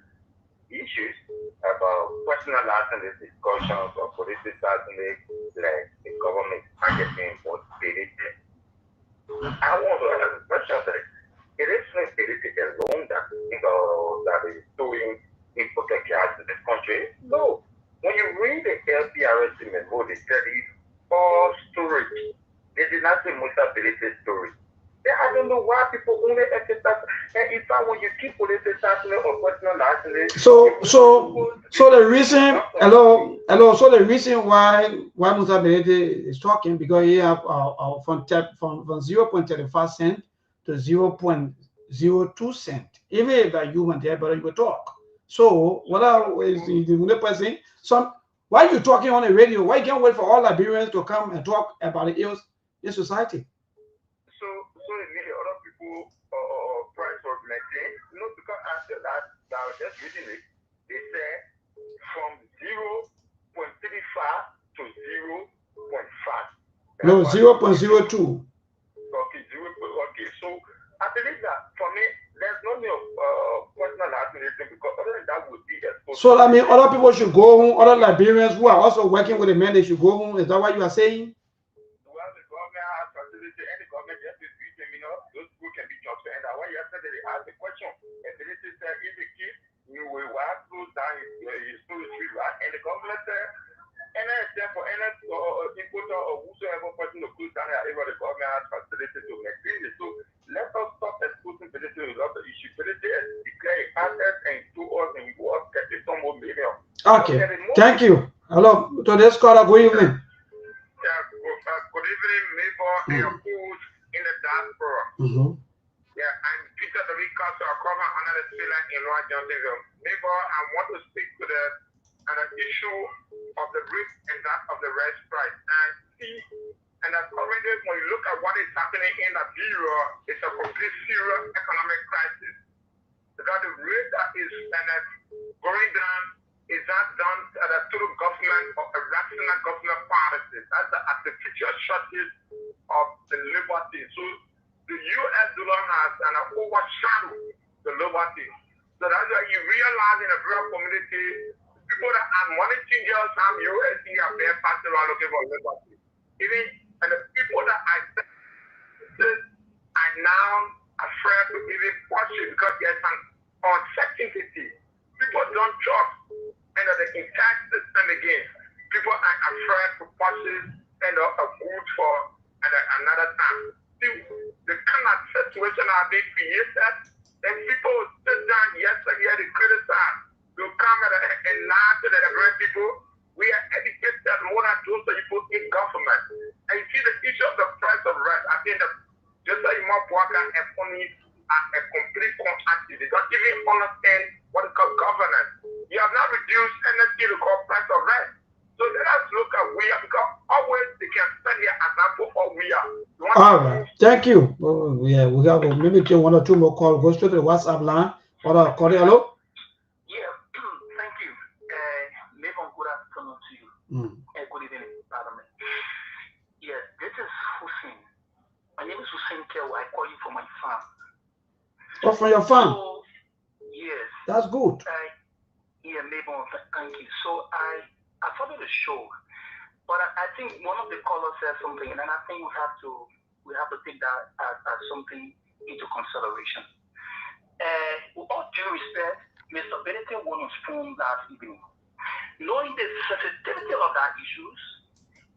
issues about personalizing these discussions or politicizing it like the government targeting what they did. I want to ask a question that it is not politic alone that that is doing important gas in this country. No. When you read the LPRS memo, they tell you all storage. They did not say multi-ability storage. I don't know why people only exercise. And in fact, when you keep politicizing or personalizing it, so the reason, so the reason why multi-ability is talking, because you have from 0.35 cent to 0.02 cent. Even if a human there, but you will talk. So what is the person? Why are you talking on the radio? Why can't wait for all Liberians to come and talk about the ills in society? So immediately other people price of maintain, because after that I was just reading it, they say from 0.35 to 0.5. No, 0.02. Okay, 0. So I mean, other people should go home. Other Liberians who are also working with the men, they should go home. Is that what you are saying? Well, the government has facility, and the government just is treating, those people can be transferred. And when yesterday they asked the question, and the minister said, if the kid will close down his street, right? And the government said, and I said for any importer or whosoever person to close down the government has facility to maintain it. So let us stop exposing facility without the issue. Facility is declare assets and to us and go up get it some more million. Okay, thank you. Hello, today's caller, good evening. Yeah, good evening, neighbor and food in the diaspora. Yeah, I'm Peter the Ricasso, I come under the ceiling in Lord Johnsonville. Neighbor, I want to speak to the issue of the risk and that of the rest price. And see, and that currently when you look at what is happening in Liberia, it's a complete serious economic crisis. Because the rate that is going down is not done through government or a rational government policy. That's the artificial shortage of the liberty. So the US dollar has overshadowed the liberty. So that's why you realize in a rural community, people that are money changers have USD are there passing around looking for liberty. And the people that are now afraid to even pursue because there's an uncertainty. People don't trust the entire system again. People are afraid to purchase a good for another time. See, the kind of situation are being created, and people sit down yesterday, they criticize. They'll come and lie to the great people. We are educated more than those people in government. And you see the issue of the price of rent. I think that just like more worker and money are a complete contract. They don't even understand what is called governance. You have not reduced anything to call price of rent. So let us look at where, because always they can spend their example for where. All right, thank you. Yeah, we have maybe one or two more calls. Go straight to the WhatsApp line. Hello? Yeah, thank you. Maybe good afternoon to you. Good evening, Parliament. Yes, this is Hussein. My name is Hussein Kew. I call you from my farm. Oh, from your farm? So, yes. That's good. Yeah, maybe, thank you. So I follow the show, but I think one of the callers said something, and I think we have to take that as something into consideration. With all due respect, Mr. Benedict was phone last evening. Knowing the sensitivity of that issues,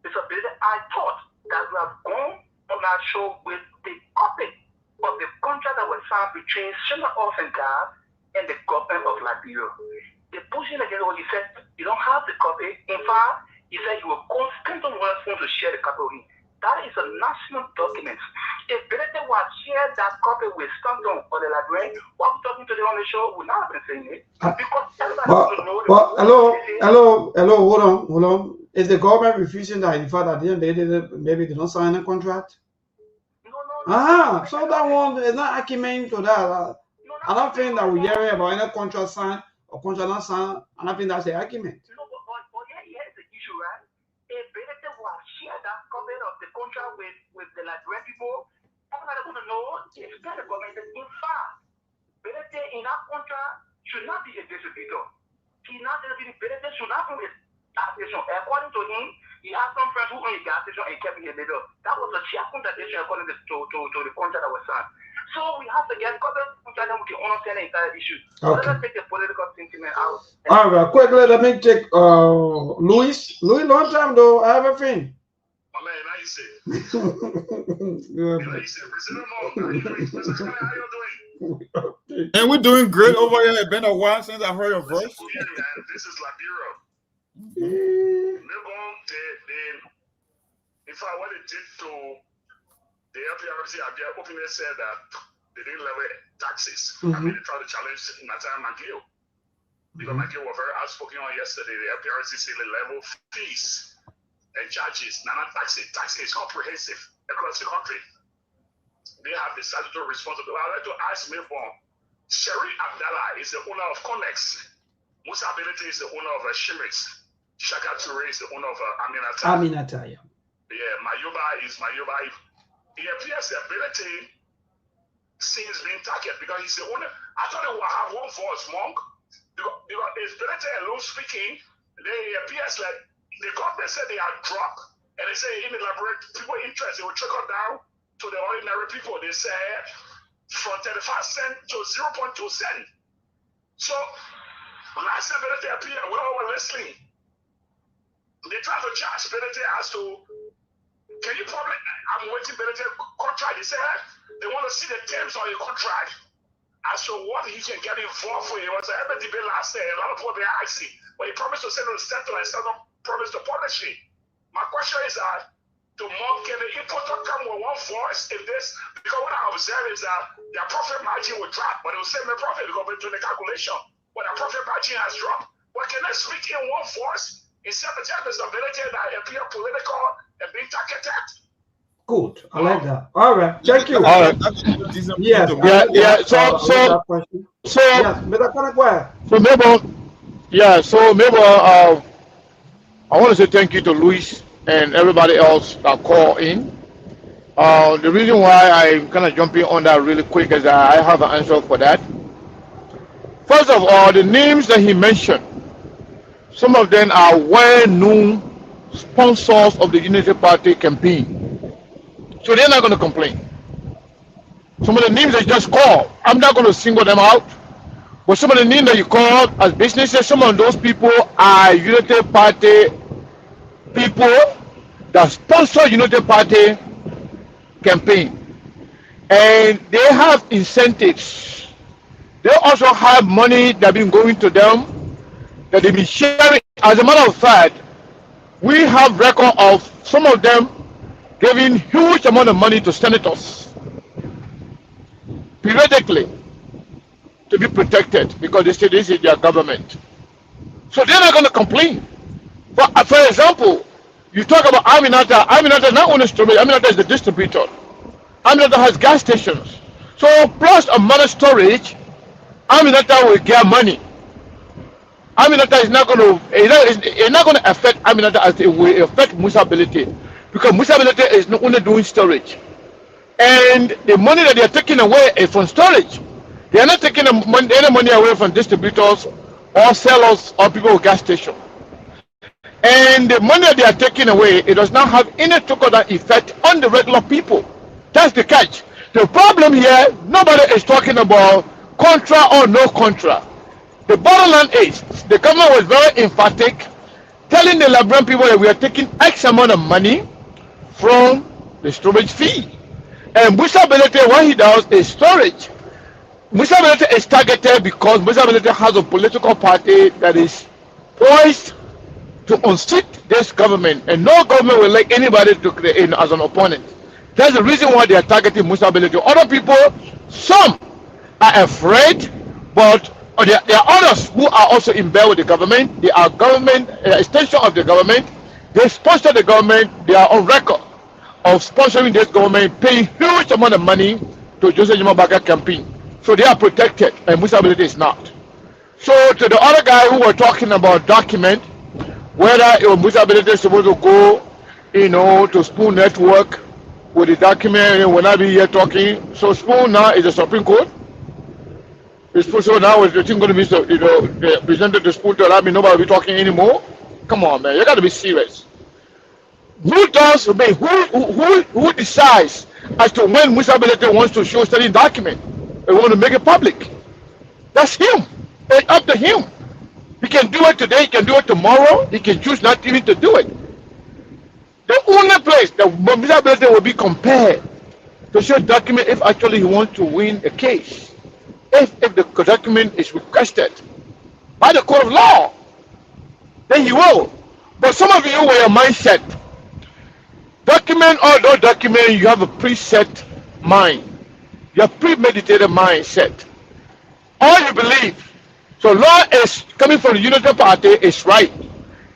Mr. Benedict, I thought that we have gone on our show with the copy of the contract that was signed between Shema Oil and Gas and the government of Liberia. The pushing against what he said, you don't have the copy. In fact, he said you were constantly wanting to share the copy with him. That is a national document. If Benedict was share that copy with Stanton or the Liberian, what we're talking to them on the show, we're not been saying it. Because everybody wants to know hello, hold on. Is the government refusing that? In fact, at the end maybe they don't sign a contract? No. So that one is not argument to that. I don't think that we're hearing about any contract signed or contract not signed. I don't think that's the argument. No, but here's the issue, right? If Benedict was share that copy of the contract with the Liberian people, everybody want to know if the government is in fact Benedict in that contract should not be a distributor. He's not going to be the Benedict should not own a gas station. According to him, he has some friends who own a gas station and kept it in the middle. That was a share contradiction according to the contract that was signed. So we have to get covered and we can understand the entire issue. So let us take the political sentiment out. All right, quickly, let me take Louis. Louis, long time though. I have a friend. My man, how you say? How you say? How you doing? And we're doing great over here. It's been a while since I heard your voice. This is Liberia. In fact, what they did to the LPRC, their openly said that they didn't level taxes. I mean, they tried to challenge Natal McGill. Because McGill were very outspoken on yesterday. The LPRC said they level fees and charges. Not taxes. Taxes is comprehensive across the country. They have the statutory responsibility. I'd like to ask Mayborn, Sherry Abdallah is the owner of Connex. Musa Ability is the owner of Shimrix. Shaka Toure is the owner of Aminata. Yeah, Mayoba is Mayoba. It appears the ability seems being targeted because he's the owner. I thought they would have one voice, Monk. Because it's better alone speaking, they appears like the government said they are drunk, and they say in the laboratory, people interest, it will trickle down to the ordinary people. They say from 35 cents to 0.2 cents. So last time they appear, we all were listening. They try to charge Benedict as to, can you probably, I'm waiting Benedict contract. They say they want to see the terms of your contract as to what he can get involved with. It was a heavy debate last year. A lot of people were asking, but he promised to send it to settle and still not promised to publish it. My question is that can the importer come with one voice if this, because what I observe is that their profit margin will drop, but it will save me profit because we're doing the calculation. But their profit margin has dropped. But can they speak in one voice instead of telling the ability that appear political and being targeted? Good. I like that. All right. Thank you. All right. Yes. So yes, Mr. Kanakwa. So maybe I want to say thank you to Luis and everybody else that called in. The reason why I'm kind of jumping on that really quick is that I have an answer for that. First of all, the names that he mentioned, some of them are well-known sponsors of the Unity Party campaign. So they're not going to complain. Some of the names they just called, I'm not going to single them out. But some of the names that you call as businesses, some of those people are Unity Party people that sponsor Unity Party campaign. And they have incentives. They also have money that been going to them that they've been sharing. As a matter of fact, we have record of some of them giving huge amount of money to senators periodically to be protected because they say this is their government. So they're not going to complain. But for example, you talk about Aminata. Aminata not only storage, Aminata is the distributor. Aminata has gas stations. So plus a money storage, Aminata will get money. Aminata is not going to, it's not going to affect Aminata as it will affect Musability, because Musability is not only doing storage, and the money that they are taking away is from storage. They are not taking any money away from distributors or sellers or people with gas station. And the money that they are taking away, it does not have any trickle-down effect on the regular people. That's the catch. The problem here, nobody is talking about contra or no contra. The bottom line is, the government was very emphatic, telling the Liberian people that we are taking X amount of money from the storage fee. And Musability, what he does is storage. Musability is targeted because Musability has a political party that is poised to unseat this government, and no government will like anybody to create in as an opponent. That's the reason why they are targeting Musability. Other people, some are afraid, but there are others who are also in bed with the government. They are government extension of the government. They sponsor the government. They are on record of sponsoring this government, paying huge amount of money to Joseph Jimabaka campaign. So they are protected, and Musability is not. So to the other guy who were talking about document, whether Musability is supposed to go, to Spoon Network with the document, will not be here talking. So Spoon now is the Supreme Court. So now is the thing going to be, presented to Spoon to allow me nobody will be talking anymore? Come on, man, you got to be serious. Who does obey? Who decides as to when Musability wants to show certain document? They want to make it public. That's him. It's up to him. He can do it today, he can do it tomorrow, he can choose not even to do it. The only place that Musability will be compared to show document if actually he wants to win a case. If the document is requested by the court of law, then he will. But some of you with your mindset, document or no document, you have a preset mind. You have premeditated mindset. All you believe. So law is coming from the Unity Party is right.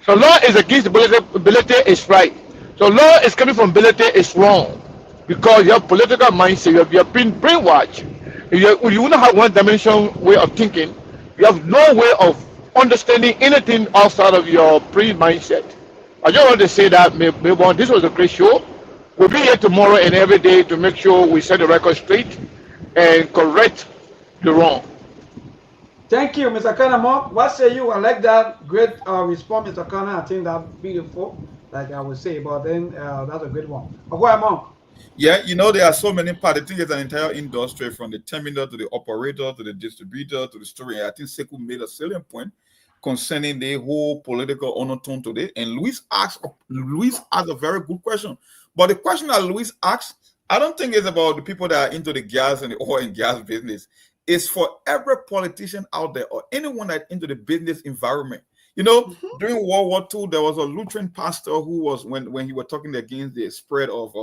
So law is against ability is right. So law is coming from ability is wrong. Because you have political mindset, you have been brainwashed. You don't have one dimension way of thinking. You have no way of understanding anything outside of your pre-mindset. I just want to say that, maybe this was a great show. We'll be here tomorrow and every day to make sure we set the record straight and correct the wrong. Thank you, Mr. Kana. Mark, what say you? I like that great response, Mr. Kana. I think that's beautiful, like I would say, but then that's a great one. Go ahead, Mark. Yeah, you know, there are so many parts. I think it's an entire industry from the terminal to the operator to the distributor to the store. I think Sekou made a salient point concerning the whole political undertone today. And Luis asked a very good question. But the question that Luis asked, I don't think it's about the people that are into the gas and the oil and gas business. It's for every politician out there or anyone that's into the business environment. You know, during World War II, there was a Lutheran pastor who was when he was talking against the spread of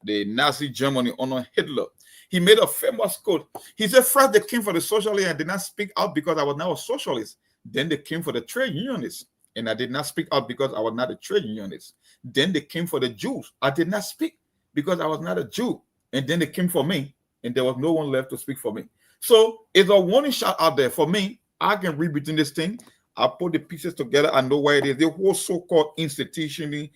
the Nazi Germany under Hitler. He made a famous quote. He said, first they came for the socialists and did not speak out because I was now a socialist. Then they came for the trade unionists and I did not speak out because I was not a trade unionist. Then they came for the Jews. I did not speak because I was not a Jew. And then they came for me and there was no one left to speak for me. So it's a warning shot out there for me. I can read between this thing. I put the pieces together. I know where it is. The whole so-called institutionally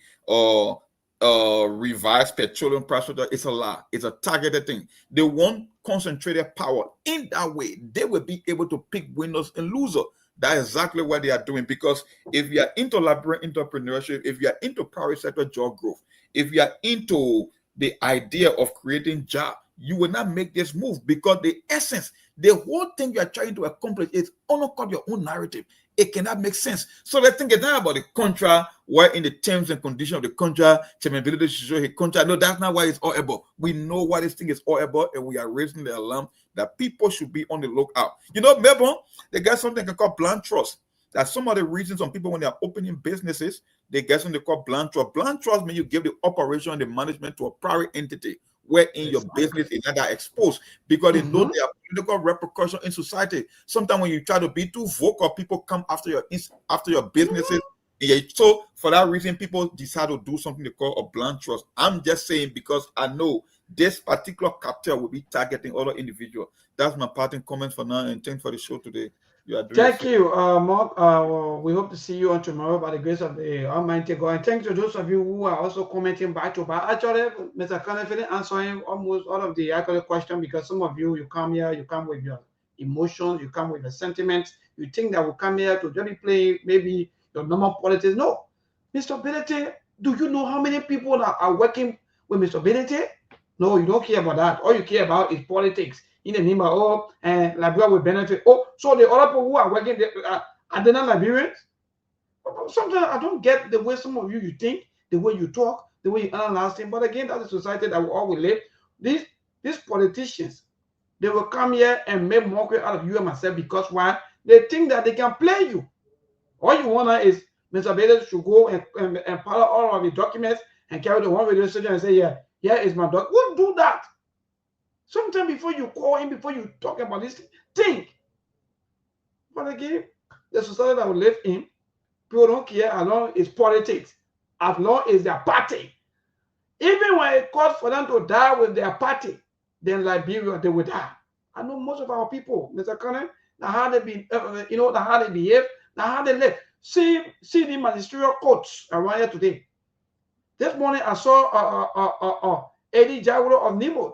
revised petroleum price structure is a lie. It's a targeted thing. They want concentrated power. In that way, they will be able to pick winners and losers. That's exactly what they are doing. Because if you are into labyrinth entrepreneurship, if you are into private sector job growth, if you are into the idea of creating jobs, you will not make this move because the essence, the whole thing you are trying to accomplish is undercut your own narrative. It cannot make sense. So let's think not about the contract, where in the terms and conditions of the contract, chairmanability should show a contract. No, that's not what it's all about. We know what this thing is all about, and we are raising the alarm that people should be on the lookout. You know, Melbourne, they got something called blind trust. That's some of the reasons some people, when they are opening businesses, they get something called blind trust. Blind trust means you give the operation and the management to a private entity wherein your business is not that exposed because they know there are political repercussions in society. Sometimes when you try to be too vocal, people come after your businesses. Yeah, so for that reason, people decide to do something they call a blind trust. I'm just saying because I know this particular cartel will be targeting other individuals. That's my parting comments for now, and thanks for the show today. You are doing Thank you, Mark. We hope to see you on tomorrow by the grace of the Almighty God. And thanks to those of you who are also commenting back to back. Actually, Mr. Kenneth answering almost all of the actual questions because some of you come here, you come with your emotions, you come with the sentiments. You think that we come here to just play maybe your normal politics. No. Mr. Benete, do you know how many people that are working with Mr. Benete? No, you don't care about that. All you care about is politics. In the name of and Liberia will benefit. Oh, so the other people who are working there are they not Liberians? Sometimes I don't get the way some of you think, the way you talk, the way you analyze things. But again, that's the society that we all will live. These politicians, they will come here and make mockery out of you and myself because why? They think that they can play you. All you want is Mr. Bader should go and file all of the documents and carry the one radio station and say, yeah, here is my doc. Who do that? Sometimes before you call him, before you talk about this, think. But again, the society that we live in, people don't care as long as it's politics, as long as their party. Even when it calls for them to die with their party, then Liberia, they will die. I know most of our people, Mr. Connor, how they be, how they behave, how they live. See the magisterial courts around here today. This morning I saw Eddie Jagoro of Nimod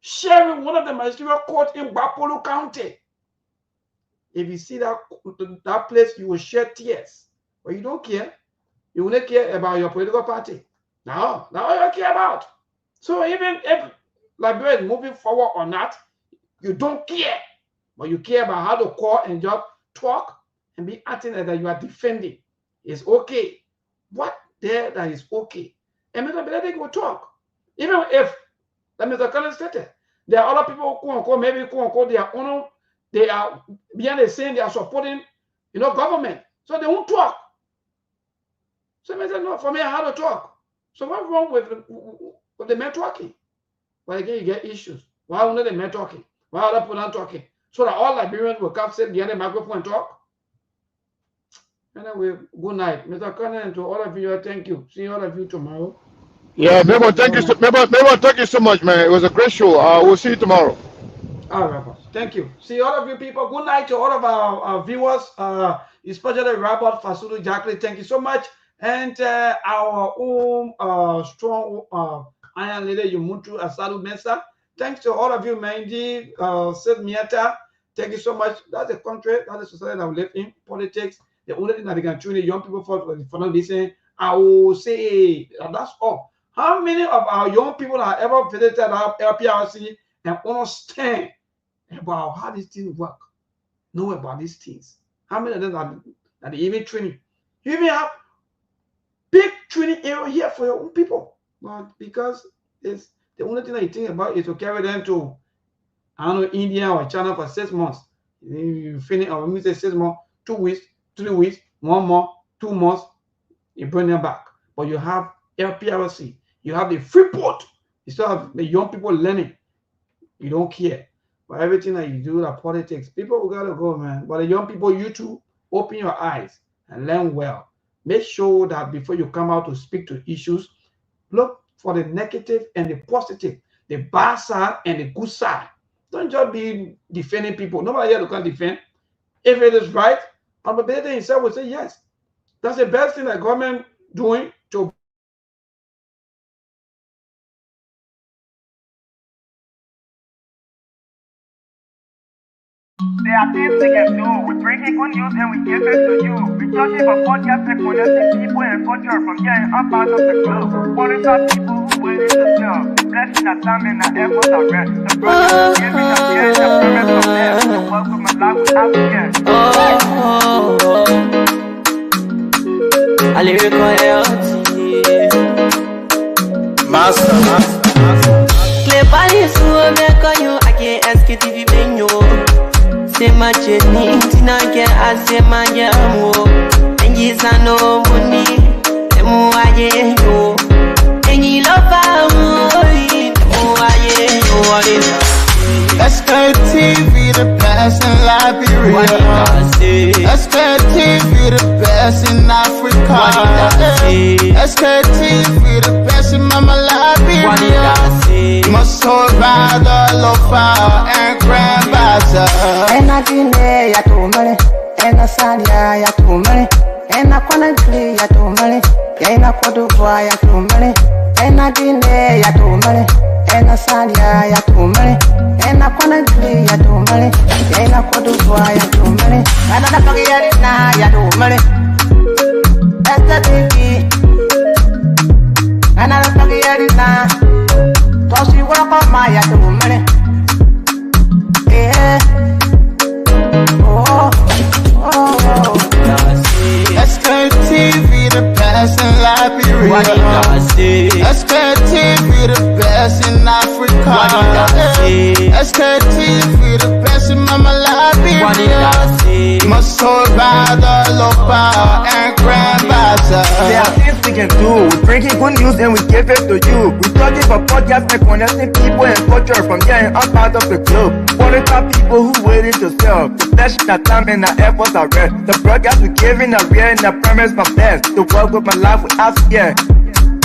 sharing one of the magisterial courts in Bapolo County. If you see that place, you will shed tears. But you don't care. You will not care about your political party. No, you care about. So even if Liberia is moving forward or not, you don't care. But you care about how to call and just talk and be acting that you are defending. It's okay. What there that is okay? And Mr. Benedict will talk. Even if, like Mr. Collins stated, there are other people who maybe they are own, they are behind the scene, they are supporting, government. So they won't talk. So I said, no, for me, I have to talk. So what's wrong with the men talking? But again, you get issues. Why only the men talking? Why other people not talking? So that all Liberians will come sit behind the microphone and talk? Anyway, good night. Mr. Connor, and to all of you, thank you. See all of you tomorrow. Yeah, Memo, thank you so much, man. It was a great show. We'll see you tomorrow. All right, boss. Thank you. See all of you people. Good night to all of our viewers, especially Robert Fasulu Jackley. Thank you so much. And our own strong Iron Lady Yumutu Asalu Mensa. Thanks to all of you, Mandy, Sid Mieta, Thank you so much. That's the country, that's the society that we live in. Politics, the only thing that they can train the young people for not listening, I will say, and that's all. How many of our young people have ever visited our LPRC and understand about how these things work? Know about these things? How many of them that they even training? You even have big training area here for your own people, but because it's the only thing that you think about is to carry them to, I don't know, India or China for 6 months. You finish, or let me say 6 months, 2 weeks, 3 weeks, 1 month, 2 months, you bring them back. But you have LPRC, you have the free port, you still have the young people learning. You don't care. But everything that you do, that politics, people gotta go, man. But the young people, you too, open your eyes and learn well. Make sure that before you come out to speak to issues, look for the negative and the positive, the bad side and the good side. Don't just be defending people. Nobody here can defend. If it is right, Ambabede himself will say yes. That's the best thing that government doing to There are things we can do. We bring in good news and we give it to you. We searching for podcasts and connecting people and culture from here and up out of the globe. Qualified people who willing to serve. The blessing that time and the efforts are rest. The brothers giving us here and the promise of them. The work of my life with African. I lyrical Master. Play Paris who make you I can't Sktv-Lib. Say my journey, Tina get I say my yamo. And yes I know money, and more I know. And you love Sktv, the best in Liberia. Sktv, the best in Africa. Sktv, the best in Mama Liberia. Must hold by the lofa and grandbaza. And I didn't ya to money, and I said ya to money, and I couldn't play ya to money, and I could do ya to money, and I didn't ya to money, and I said ya to money, and I couldn't play ya to money, and I could do ya to money, and I forget it now ya to money. That's the thing, and I don't forget it now. Cause you work on my ya to money. Yeah. Sktv, the best in Liberia. Sktv, the best in Africa. Sktv, the best in Mama Liberia. Must hold by the lofa and grandbaza. There are things we can do. We bring in good news and we give it to you. We searching for podcasts and connecting people and culture from here and up out of the globe. Qualified people who willing to serve. The blessing that time and the efforts are rest. The broadcast we giving are real and the promise from best. The work with my life with us, yeah.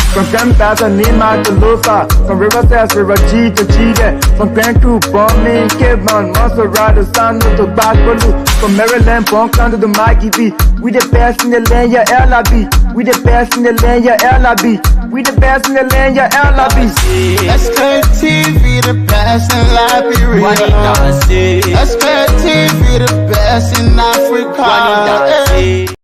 From Grandfather, Nima to Lufa. From Riverside, River G to Chile. From Grand Crew, Bombing, Kidman, Montserrat, San to Bacalu. From Maryland, Bonk to the Mikey B. We the best in the land, yeah, LIB. We the best in the land, yeah, LIB. We the best in the land, yeah, LIB. Sktv, the best in Liberia. Sktv, the best in Africa.